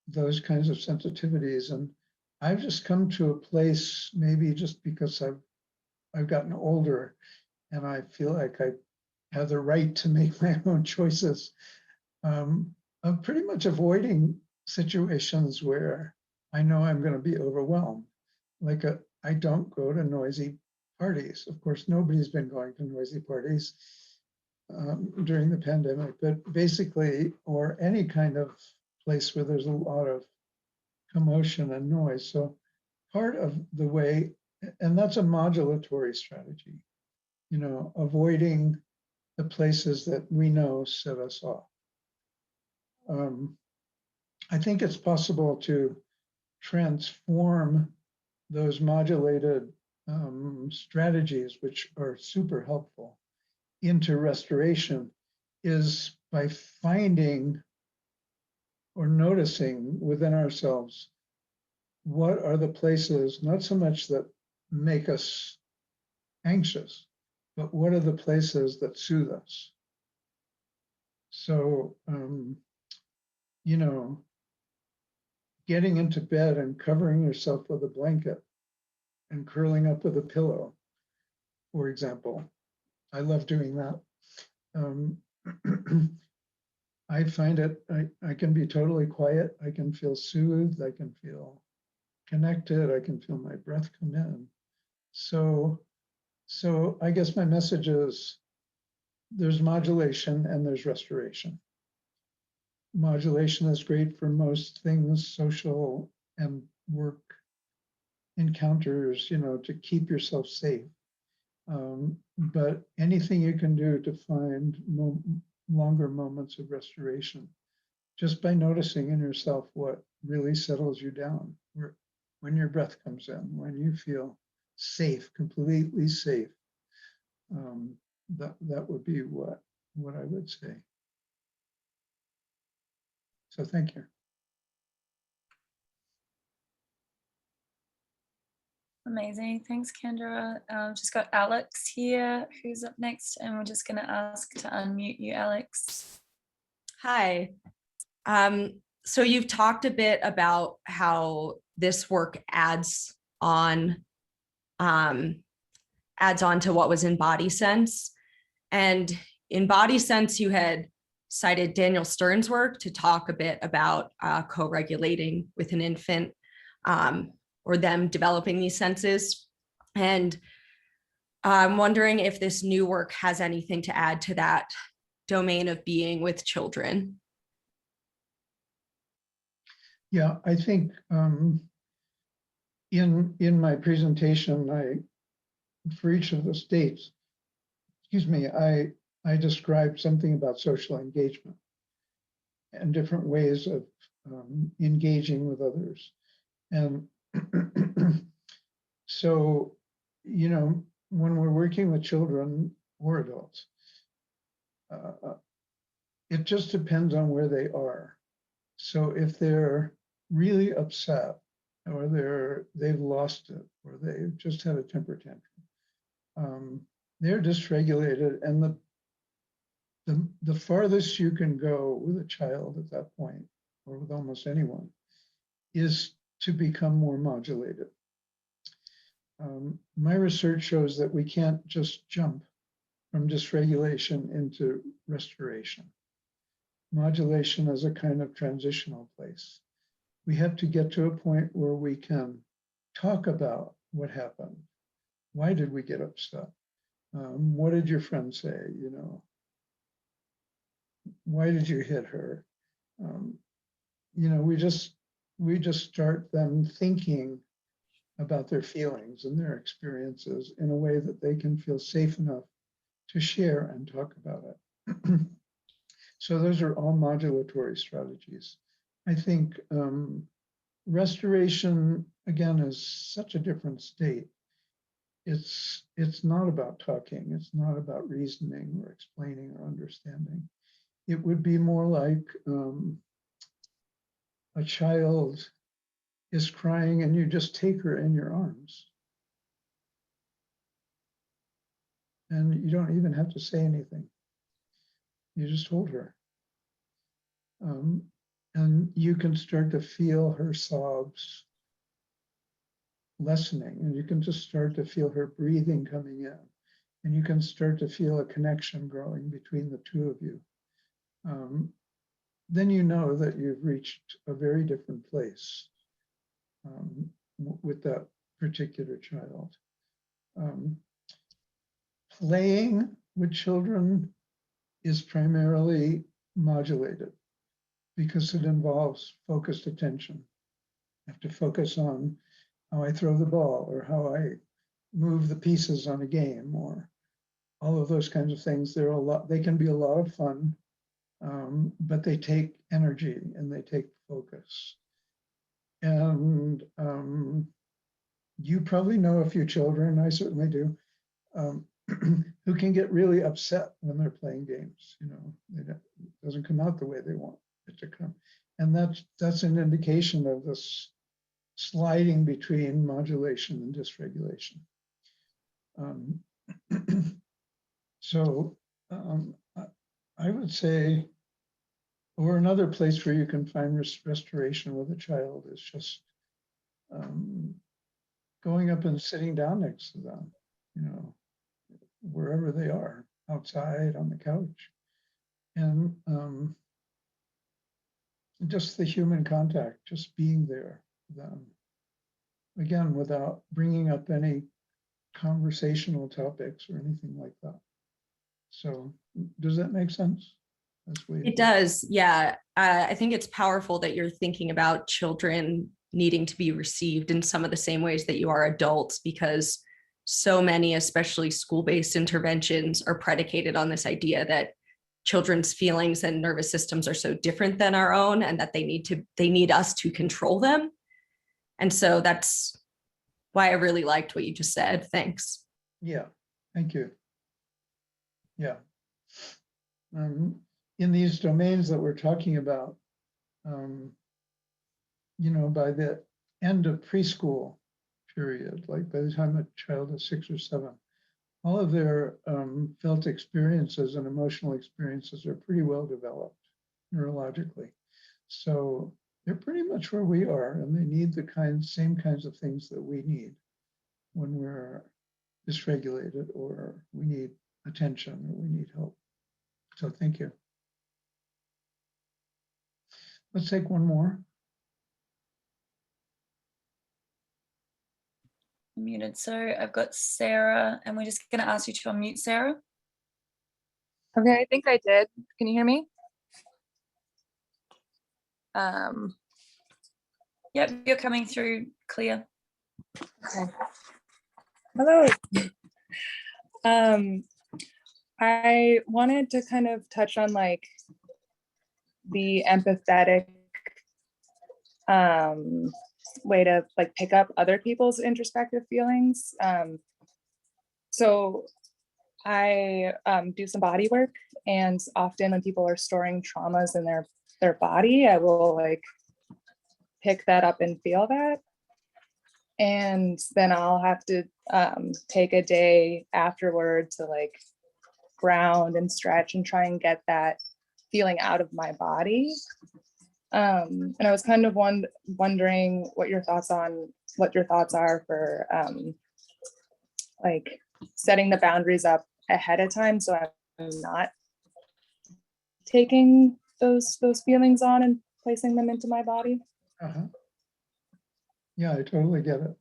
those kinds of sensitivities. And I've just come to a place, maybe just because I've gotten older and I feel like I have the right to make my own choices. I'm pretty much avoiding situations where I know I'm going to be overwhelmed. Like I don't go to noisy parties. Of course, nobody's been going to noisy parties during the pandemic, but basically, or any kind of place where there's a lot of commotion and noise. So part of the way, and that's a modulatory strategy, you know, avoiding the places that we know set us off. I think it's possible to transform those modulated strategies, which are super helpful, into restoration, is by finding or noticing within ourselves what are the places, not so much that make us anxious, but what are the places that soothe us. So, you know, getting into bed and covering yourself with a blanket and curling up with a pillow, for example. I love doing that. I find it, I can be totally quiet. I can feel soothed. I can feel connected. I can feel my breath come in. So I guess my message is there's modulation and there's restoration. Modulation is great for most things, social and work encounters, you know, to keep yourself safe. But anything you can do to find longer moments of restoration, just by noticing in yourself what really settles you down, when your breath comes in, when you feel safe, completely safe, that would be what I would say. So thank you. Amazing. Thanks, Kendra. Just got Alex here, who's up next, and we're just going to ask to unmute you, Alex. Hi. So you've talked a bit about how this work adds on to what was in Body Sense. And in Body Sense, you had cited Daniel Stern's work to talk a bit about co-regulating with an infant, or them developing these senses. And I'm wondering if this new work has anything to add to that domain of being with children. Yeah, I think in my presentation, for each of the states, excuse me, I described something about social engagement and different ways of engaging with others. And so, you know, when we're working with children or adults, it just depends on where they are. So if they're really upset, or they've lost it, or they've just had a temper tantrum, they're dysregulated, and the farthest you can go with a child at that point, or with almost anyone, is to become more modulated. My research shows that we can't just jump from dysregulation into restoration. Modulation is a kind of transitional place. We have to get to a point where we can talk about what happened. Why did we get upset? What did your friend say? You know, why did you hit her? You know, we just start them thinking about their feelings and their experiences in a way that they can feel safe enough to share and talk about it. So those are all modulatory strategies. I think restoration, again, is such a different state. It's not about talking. It's not about reasoning or explaining or understanding. It would be more like a child is crying and you just take her in your arms. And you don't even have to say anything. You just hold her. And you can start to feel her sobs lessening, and you can just start to feel her breathing coming in, and you can start to feel a connection growing between the two of you. Then you know that you've reached a very different place with that particular child. Playing with children is primarily modulated because it involves focused attention. I have to focus on how I throw the ball or how I move the pieces on a game or all of those kinds of things. They can be a lot of fun, but they take energy and they take focus. And you probably know a few children, I certainly do, who can get really upset when they're playing games. It doesn't come out the way they want it to come. And that's an indication of this sliding between modulation and dysregulation. So I would say, or another place where you can find restoration with a child is just going up and sitting down next to them, wherever they are, outside, on the couch. And just the human contact, just being there for them. Again, without bringing up any conversational topics or anything like that. So does that make sense? It does, yeah. I think it's powerful that you're thinking about children needing to be received in some of the same ways that you are adults, because so many, especially school-based interventions, are predicated on this idea that children's feelings and nervous systems are so different than our own and that they need us to control them. And so that's why I really liked what you just said. Thanks. Yeah, thank you. Yeah. In these domains that we're talking about, by the end of preschool period, like by the time a child is 6 or 7, all of their felt experiences and emotional experiences are pretty well developed neurologically. So they're pretty much where we are, and they need the same kinds of things that we need when we're dysregulated or we need attention or we need help. So thank you. Let's take one more. Muted. So I've got Sarah, and we're just going to ask you to unmute, Sarah. Okay, I think I did. Can you hear me? Yep, you're coming through clear. Okay. Hello. I wanted to kind of touch on like the empathetic way to like pick up other people's introspective feelings. So I do some body work, and often when people are storing traumas in their body, I will like pick that up and feel that. And then I'll have to take a day afterward to like ground and stretch and try and get that feeling out of my body. And I was kind of wondering what your thoughts are for like setting the boundaries up ahead of time, so I'm not taking those feelings on and placing them into my body. Uh-huh. Yeah, I totally get it.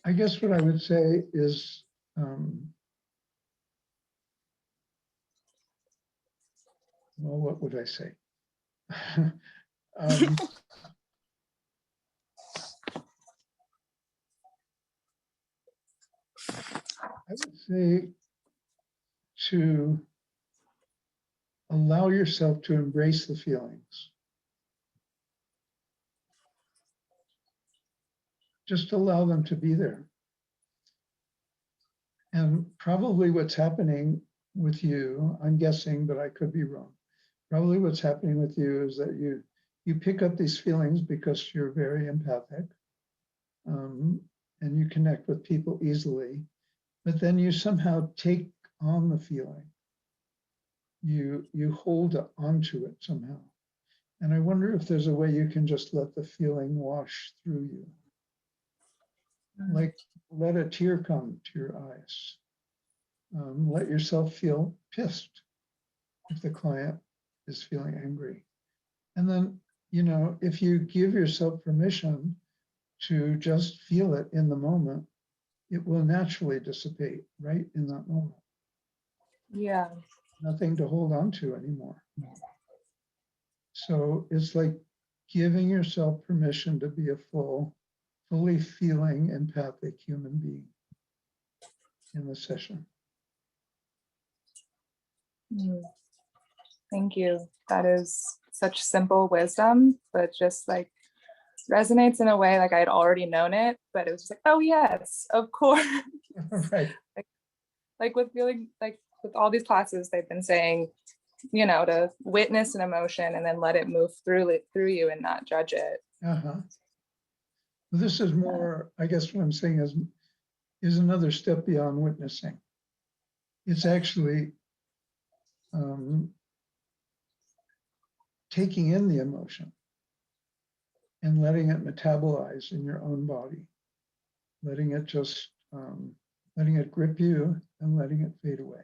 I guess what I would say is well, what would I say? I would say to allow yourself to embrace the feelings. Just allow them to be there. And probably what's happening with you, I'm guessing, but I could be wrong. Probably what's happening with you is that you pick up these feelings because you're very empathic, and you connect with people easily, but then you somehow take on the feeling. You hold onto it somehow. And I wonder if there's a way you can just let the feeling wash through you. Like let a tear come to your eyes. Let yourself feel pissed if the client is feeling angry. And then, you know, if you give yourself permission to just feel it in the moment, it will naturally dissipate right in that moment. Yeah. Nothing to hold on to anymore. So it's like giving yourself permission to be a fully feeling, empathic human being in the session. Mm. Thank you. That is such simple wisdom, but just like resonates in a way like I'd already known it, but it was just like, oh yes, of course. Right. Like with feeling like with all these classes, they've been saying, you know, to witness an emotion and then let it move through you and not judge it. Uh-huh. This is more, I guess what I'm saying is another step beyond witnessing. It's actually taking in the emotion and letting it metabolize in your own body, letting it just, letting it grip you and letting it fade away.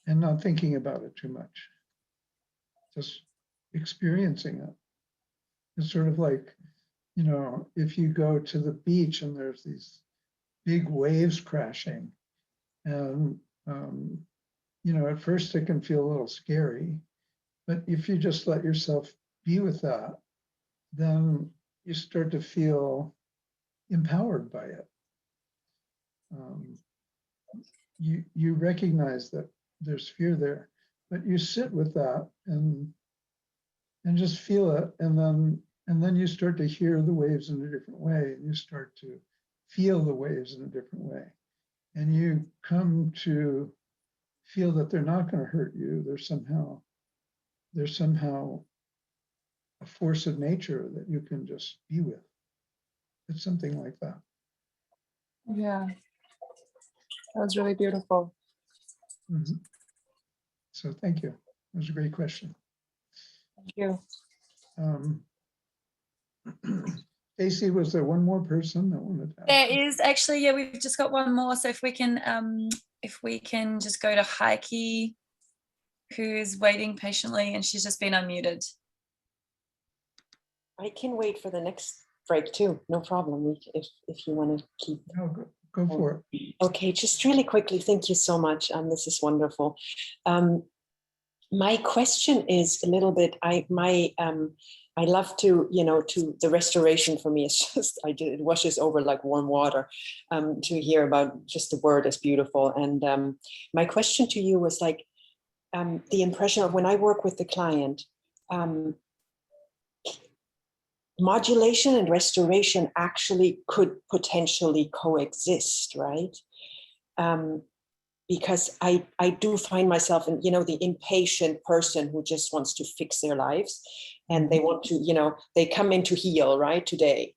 And not thinking about it too much, just experiencing it. It's sort of like, you know, if you go to the beach and there's these big waves crashing, and you know, at first it can feel a little scary, but if you just let yourself be with that, then you start to feel empowered by it. You recognize that there's fear there, but you sit with that and just feel it, and then you start to hear the waves in a different way, and you start to feel the waves in a different way, and you come to feel that they're not going to hurt you. They're somehow a force of nature that you can just be with. It's something like that. Yeah, that was really beautiful. Mm-hmm. So thank you. It was a great question. Thank you. Stacey, was there one more person that wanted to ask? There is actually, yeah, we've just got one more. So if we can just go to Heike, who's waiting patiently, and she's just been unmuted. I can wait for the next break too, no problem. If you want to keep. No, go for it. Okay, just really quickly, thank you so much. This is wonderful. My question is a little bit, I love to, you know, to the restoration for me, it's just, it washes over like warm water to hear about just the word is beautiful. And my question to you was like, the impression of when I work with the client, modulation and restoration actually could potentially coexist, right? Because I do find myself in, you know, the impatient person who just wants to fix their lives, and they want to, you know, they come in to heal, right, today.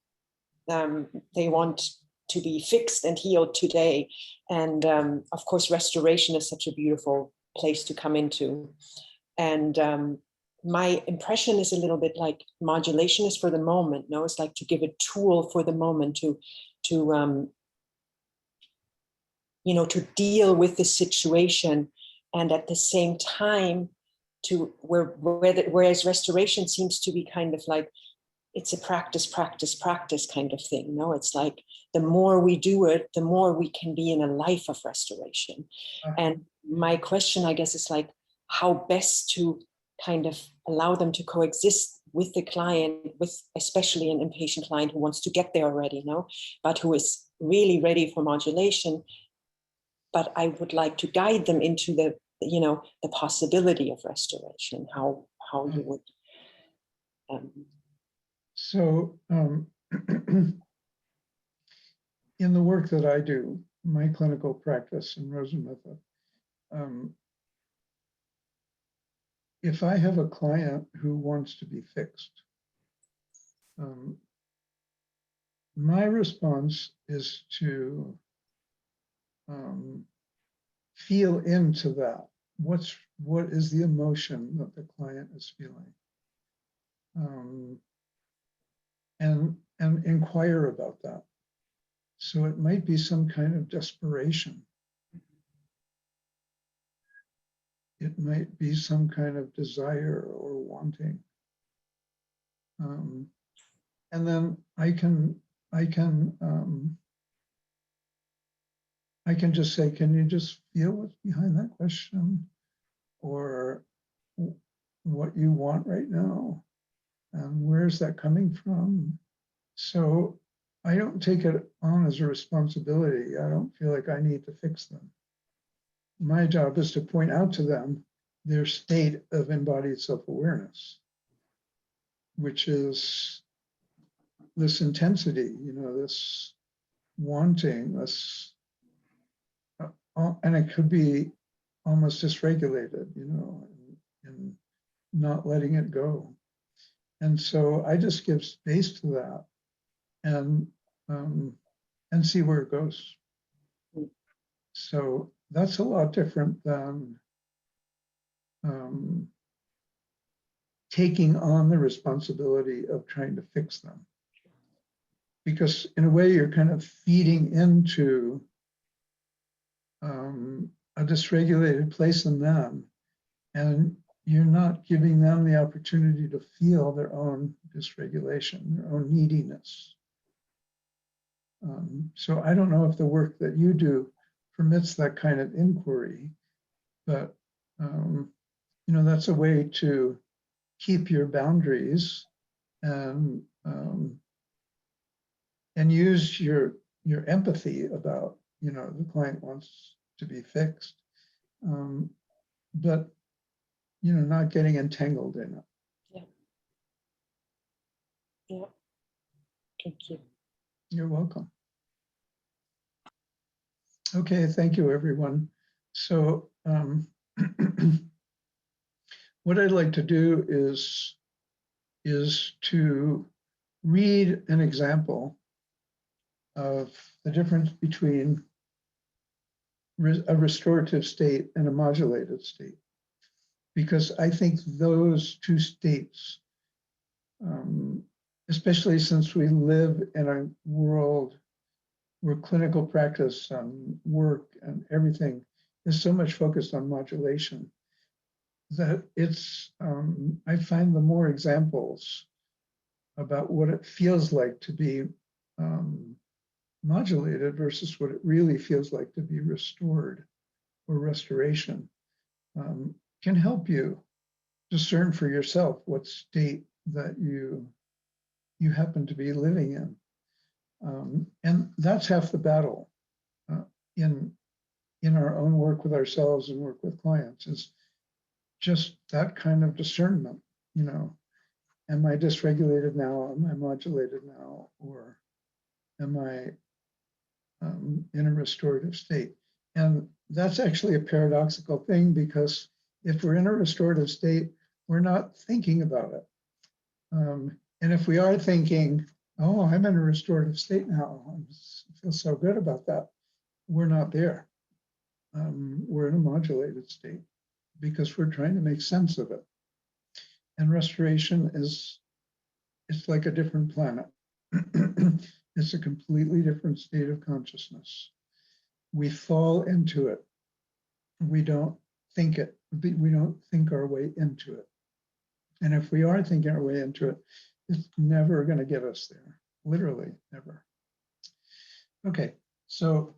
They want to be fixed and healed today. And of course, restoration is such a beautiful place to come into. And my impression is a little bit like modulation is for the moment. No, it's like to give a tool for the moment to you know, to deal with the situation, and at the same time to whereas restoration seems to be kind of like it's a practice kind of thing. No, it's like the more we do it, the more we can be in a life of restoration. And my question, I guess, is like how best to kind of allow them to coexist with the client, with especially an impatient client who wants to get there already, no, but who is really ready for modulation. But I would like to guide them into the, you know, the possibility of restoration, how you would. So in the work that I do, my clinical practice in Rosen method, if I have a client who wants to be fixed, my response is to feel into that what is the emotion that the client is feeling, and inquire about that. So it might be some kind of desperation. It might be some kind of desire or wanting. And then I can just say, can you just feel what's behind that question, or what you want right now, and where's that coming from? So I don't take it on as a responsibility. I don't feel like I need to fix them. My job is to point out to them their state of embodied self-awareness, which is this intensity, this wanting, this, and it could be almost dysregulated, and not letting it go. And so I just give space to that, and see where it goes. So that's a lot different than taking on the responsibility of trying to fix them. Because in a way, you're kind of feeding into a dysregulated place in them, and you're not giving them the opportunity to feel their own dysregulation, their own neediness. So I don't know if the work that you do permits that kind of inquiry, but that's a way to keep your boundaries and use your empathy about, the client wants to be fixed, but not getting entangled in it. Yeah. Yeah. Thank you. You're welcome. Okay, thank you, everyone. So what I'd like to do is to read an example of the difference between a restorative state and a modulated state, because I think those two states, especially since we live in a world where clinical practice and work and everything is so much focused on modulation, that it's, I find the more examples about what it feels like to be modulated versus what it really feels like to be restored or restoration, can help you discern for yourself what state that you happen to be living in. And that's half the battle in our own work with ourselves and work with clients, is just that kind of discernment. Am I dysregulated now? Am I modulated now? Or am I in a restorative state? And that's actually a paradoxical thing, because if we're in a restorative state, we're not thinking about it. And if we are thinking, oh, I'm in a restorative state now, I feel so good about that, we're not there. We're in a modulated state because we're trying to make sense of it. And restoration it's like a different planet. It's a completely different state of consciousness. We fall into it. We don't think it. We don't think our way into it. And if we are thinking our way into it, it's never going to get us there. Literally, never. Okay, so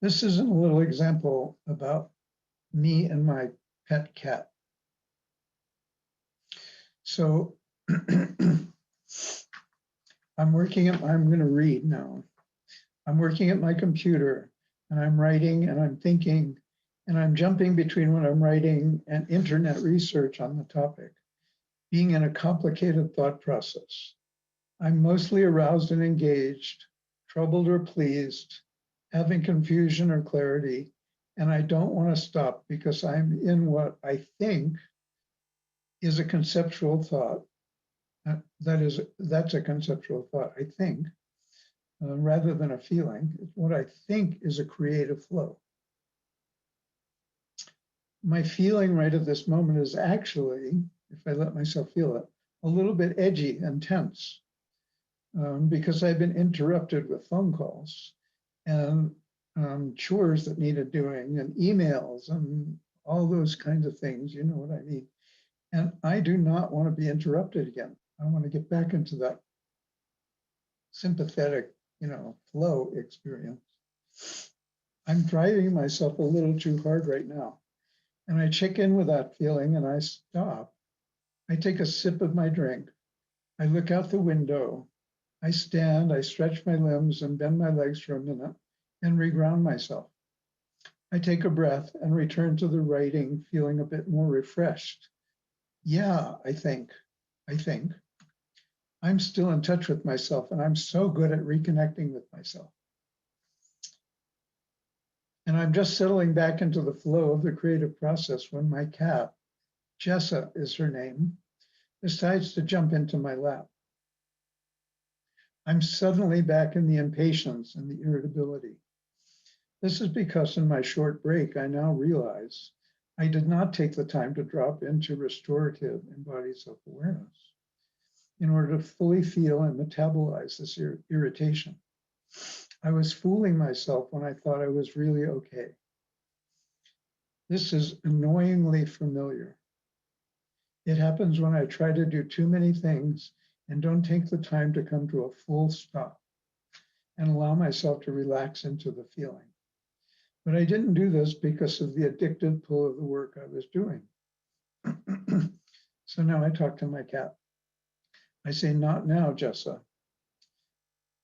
this is a little example about me and my pet cat. So I'm going to read now. I'm working at my computer, and I'm writing and I'm thinking, and I'm jumping between what I'm writing and internet research on the topic, being in a complicated thought process. I'm mostly aroused and engaged, troubled or pleased, having confusion or clarity, and I don't want to stop because I'm in what I think is a conceptual thought. That's a conceptual thought, I think, rather than a feeling. What I think is a creative flow. My feeling right at this moment is actually, if I let myself feel it, a little bit edgy and tense, because I've been interrupted with phone calls and chores that needed doing and emails and all those kinds of things, you know what I mean? And I do not want to be interrupted again. I want to get back into that sympathetic, flow experience. I'm driving myself a little too hard right now. And I check in with that feeling and I stop. I take a sip of my drink. I look out the window. I stand, I stretch my limbs and bend my legs for a minute and reground myself. I take a breath and return to the writing, feeling a bit more refreshed. Yeah, I think. I'm still in touch with myself and I'm so good at reconnecting with myself. And I'm just settling back into the flow of the creative process when my cat, Jessa is her name, decides to jump into my lap. I'm suddenly back in the impatience and the irritability. This is because in my short break, I now realize I did not take the time to drop into restorative embodied self-awareness in order to fully feel and metabolize this irritation. I was fooling myself when I thought I was really okay. This is annoyingly familiar. It happens when I try to do too many things and don't take the time to come to a full stop and allow myself to relax into the feeling. But I didn't do this because of the addictive pull of the work I was doing. So now I talk to my cat. I say, not now, Jessa.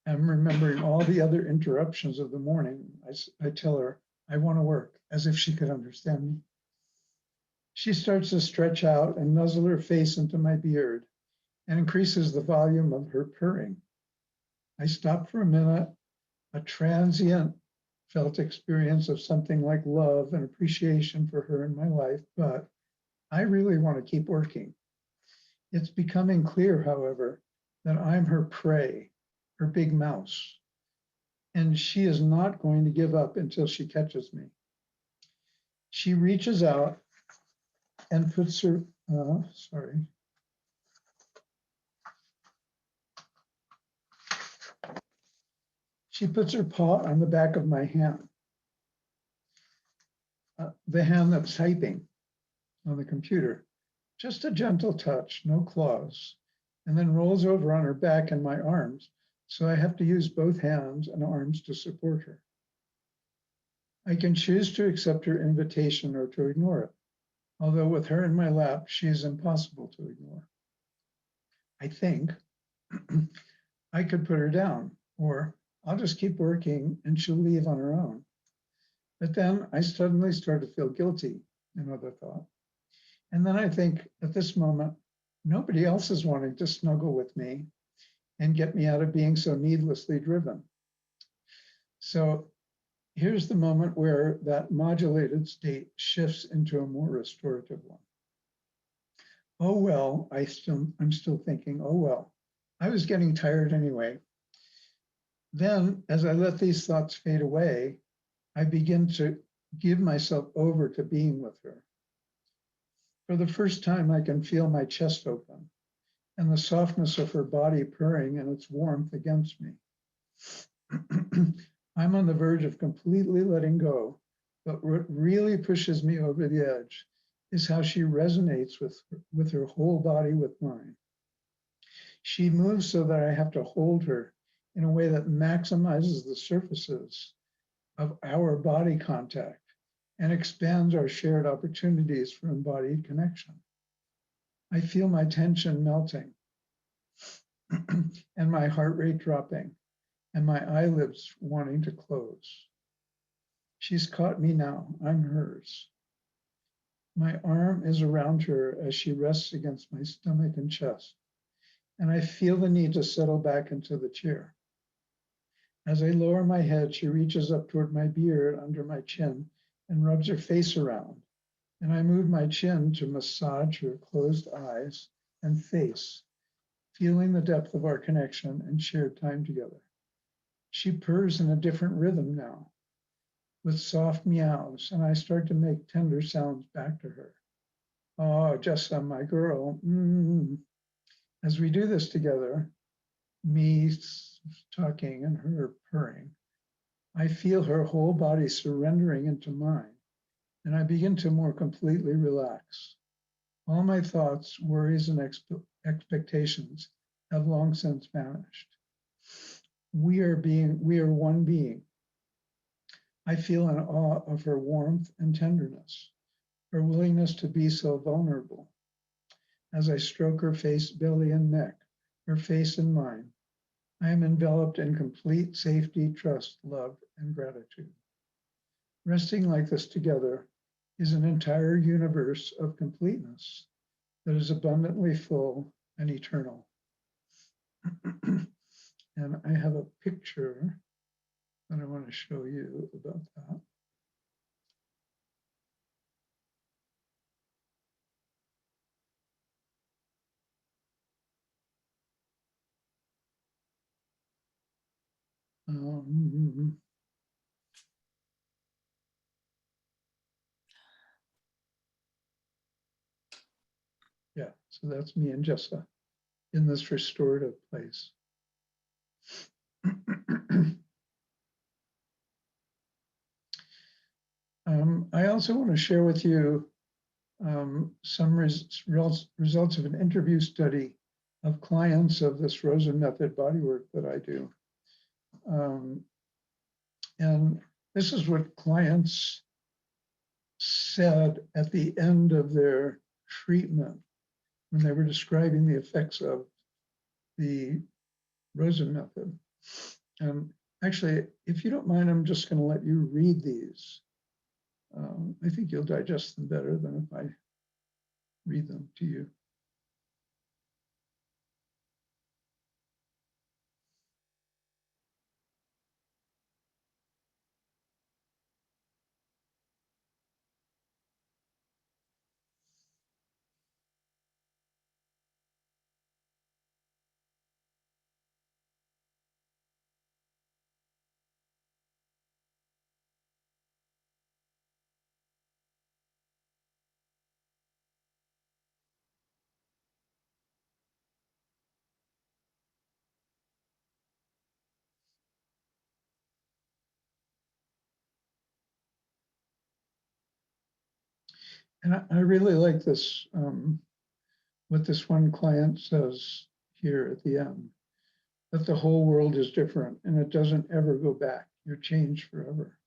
I'm remembering all the other interruptions of the morning. I tell her, I want to work, as if she could understand me. She starts to stretch out and nuzzle her face into my beard and increases the volume of her purring. I stop for a minute, a transient felt experience of something like love and appreciation for her in my life, but I really want to keep working. It's becoming clear, however, that I'm her prey, her big mouse, and she is not going to give up until she catches me. She reaches out and puts her, She puts her paw on the back of my hand, the hand that's typing on the computer. Just a gentle touch, no claws, and then rolls over on her back and my arms, so I have to use both hands and arms to support her. I can choose to accept her invitation or to ignore it, although with her in my lap, she is impossible to ignore. I think I could put her down, or I'll just keep working and she'll leave on her own. But then I suddenly start to feel guilty, another thought. And then I think at this moment, nobody else is wanting to snuggle with me and get me out of being so needlessly driven. So here's the moment where that modulated state shifts into a more restorative one. Oh, well, I'm still thinking, oh, well, I was getting tired anyway. Then as I let these thoughts fade away, I begin to give myself over to being with her. For the first time, I can feel my chest open and the softness of her body purring and its warmth against me. I'm on the verge of completely letting go, but what really pushes me over the edge is how she resonates with her whole body with mine. She moves so that I have to hold her in a way that maximizes the surfaces of our body contact and expands our shared opportunities for embodied connection. I feel my tension melting and my heart rate dropping and my eyelids wanting to close. She's caught me now, I'm hers. My arm is around her as she rests against my stomach and chest, and I feel the need to settle back into the chair. As I lower my head, she reaches up toward my beard under my chin and rubs her face around, and I move my chin to massage her closed eyes and face, feeling the depth of our connection and shared time together. She purrs in a different rhythm now, with soft meows, and I start to make tender sounds back to her. Oh, Jessa, my girl. As we do this together, me talking and her purring, I feel her whole body surrendering into mine, and I begin to more completely relax. All my thoughts, worries, and expectations have long since vanished. We are one being. I feel in awe of her warmth and tenderness, her willingness to be so vulnerable. As I stroke her face, belly, and neck, her face and mine, I am enveloped in complete safety, trust, love, and gratitude. Resting like this together is an entire universe of completeness that is abundantly full and eternal. And I have a picture that I want to show you about that. Yeah, so that's me and Jessa in this restorative place. I also want to share with you some results of an interview study of clients of this Rosen method bodywork that I do. And this is what clients said at the end of their treatment when they were describing the effects of the Rosen method. And actually, if you don't mind, I'm just going to let you read these. I think you'll digest them better than if I read them to you. And I really like this, what this one client says here at the end, that the whole world is different and it doesn't ever go back. You're changed forever.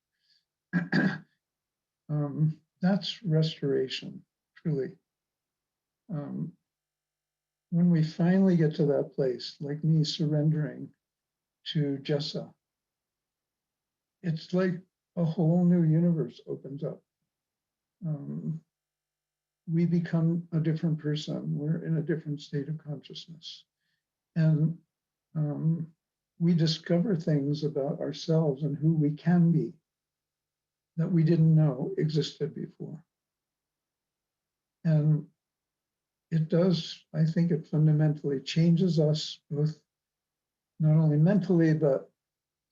That's restoration, truly. When we finally get to that place, like me surrendering to Jessa, it's like a whole new universe opens up. We become a different person. We're in a different state of consciousness. And we discover things about ourselves and who we can be that we didn't know existed before. And it does, I think it fundamentally changes us both, not only mentally, but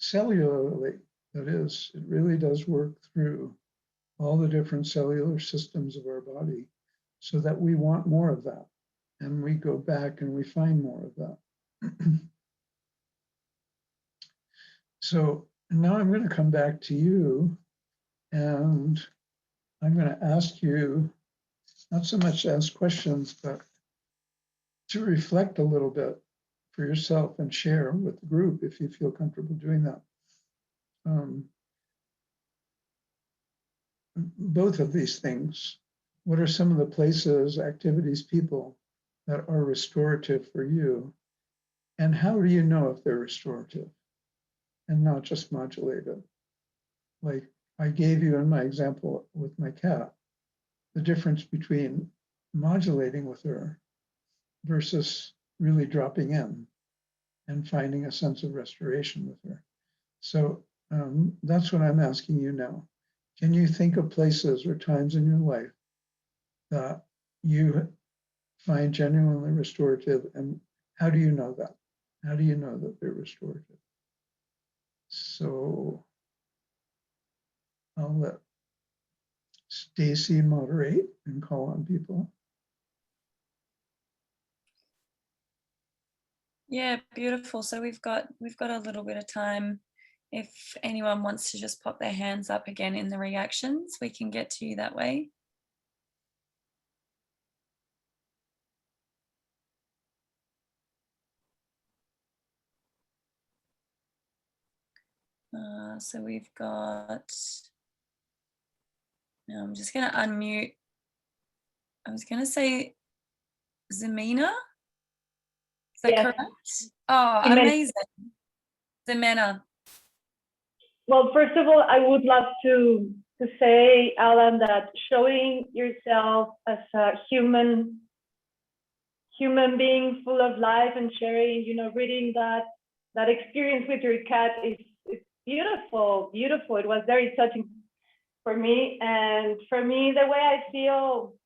cellularly. That is, it really does work through all the different cellular systems of our body so that we want more of that. And we go back and we find more of that. So now I'm going to come back to you and I'm going to ask you, not so much to ask questions, but to reflect a little bit for yourself and share with the group if you feel comfortable doing that. Both of these things, what are some of the places, activities, people that are restorative for you? And how do you know if they're restorative and not just modulated? Like I gave you in my example with my cat, the difference between modulating with her versus really dropping in and finding a sense of restoration with her. So that's what I'm asking you now. Can you think of places or times in your life that you find genuinely restorative, and how do you know that? How do you know that they're restorative? So I'll let Stacy moderate and call on people. Yeah, beautiful. So we've got a little bit of time. If anyone wants to just pop their hands up again in the reactions, we can get to you that way. So we've got, now I'm just going to unmute. I was going to say Zemina. Is that Yes. correct? Oh, Ximena. amazing. Zemina. Well, first of all, I would love to say, Alan, that showing yourself as a human being full of life and sharing, reading that experience with your cat is beautiful, beautiful. It was very touching for me. And for me, the way I feel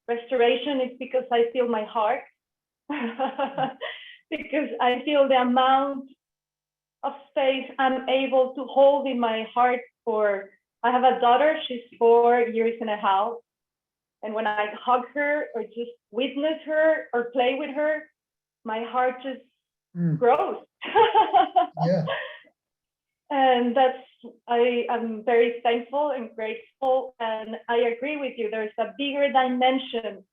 restoration is because I feel my heart, because I feel the amount of space I'm able to hold in my heart for. I have a daughter, she's 4 years and a half. And when I hug her or just witness her or play with her, my heart just grows. Yeah. And I am very thankful and grateful. And I agree with you, there's a bigger dimension,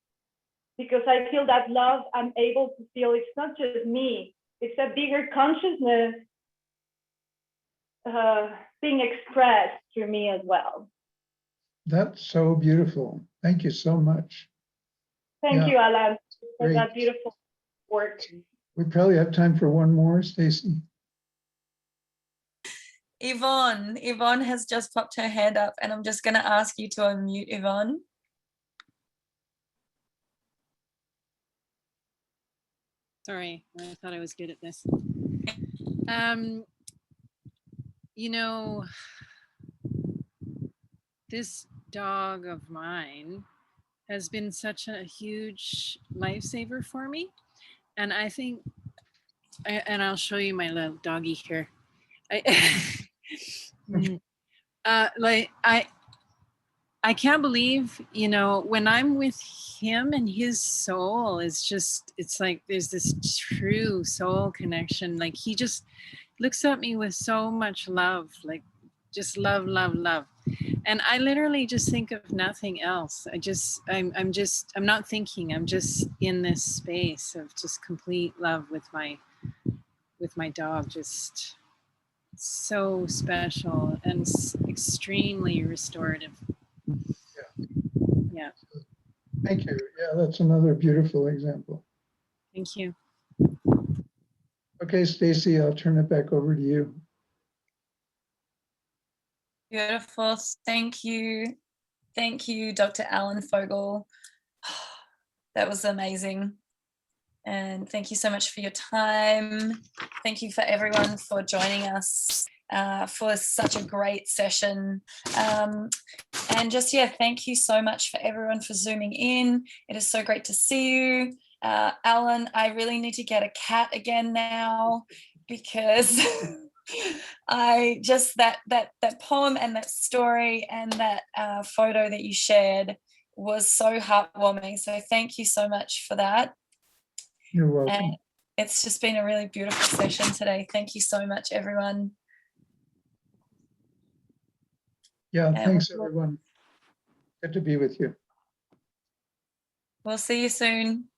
because I feel that love I'm able to feel, it's not just me, it's a bigger consciousness being expressed through me as well. That's so beautiful. Thank you so much. Thank you, Alan, for Great. that beautiful work. We probably have time for one more, Stacy. Yvonne has just popped her hand up, and I'm just going to ask you to unmute, Yvonne. Sorry, I thought I was good at this. You know, this dog of mine has been such a huge lifesaver for me. And I think, and I'll show you my little doggy here. I can't believe, when I'm with him and his soul is just, it's like there's this true soul connection. Like he just looks at me with so much love, like just love, love, love. And I literally just think of nothing else. I'm not thinking, I'm just in this space of just complete love with my dog. Just so special and extremely restorative. Yeah. Thank you. Yeah, that's another beautiful example. Thank you. Okay, Stacy, I'll turn it back over to you. Beautiful. Thank you. Thank you, Dr. Alan Fogel. That was amazing. And thank you so much for your time. Thank you for everyone for joining us for such a great session. And just, thank you so much for everyone for Zooming in. It is so great to see you. Alan, I really need to get a cat again now, because I just, that poem and that story and that photo that you shared was so heartwarming. So thank you so much for that. You're welcome. And it's just been a really beautiful session today. Thank you so much, everyone. Yeah, thanks everyone. Good to be with you. We'll see you soon.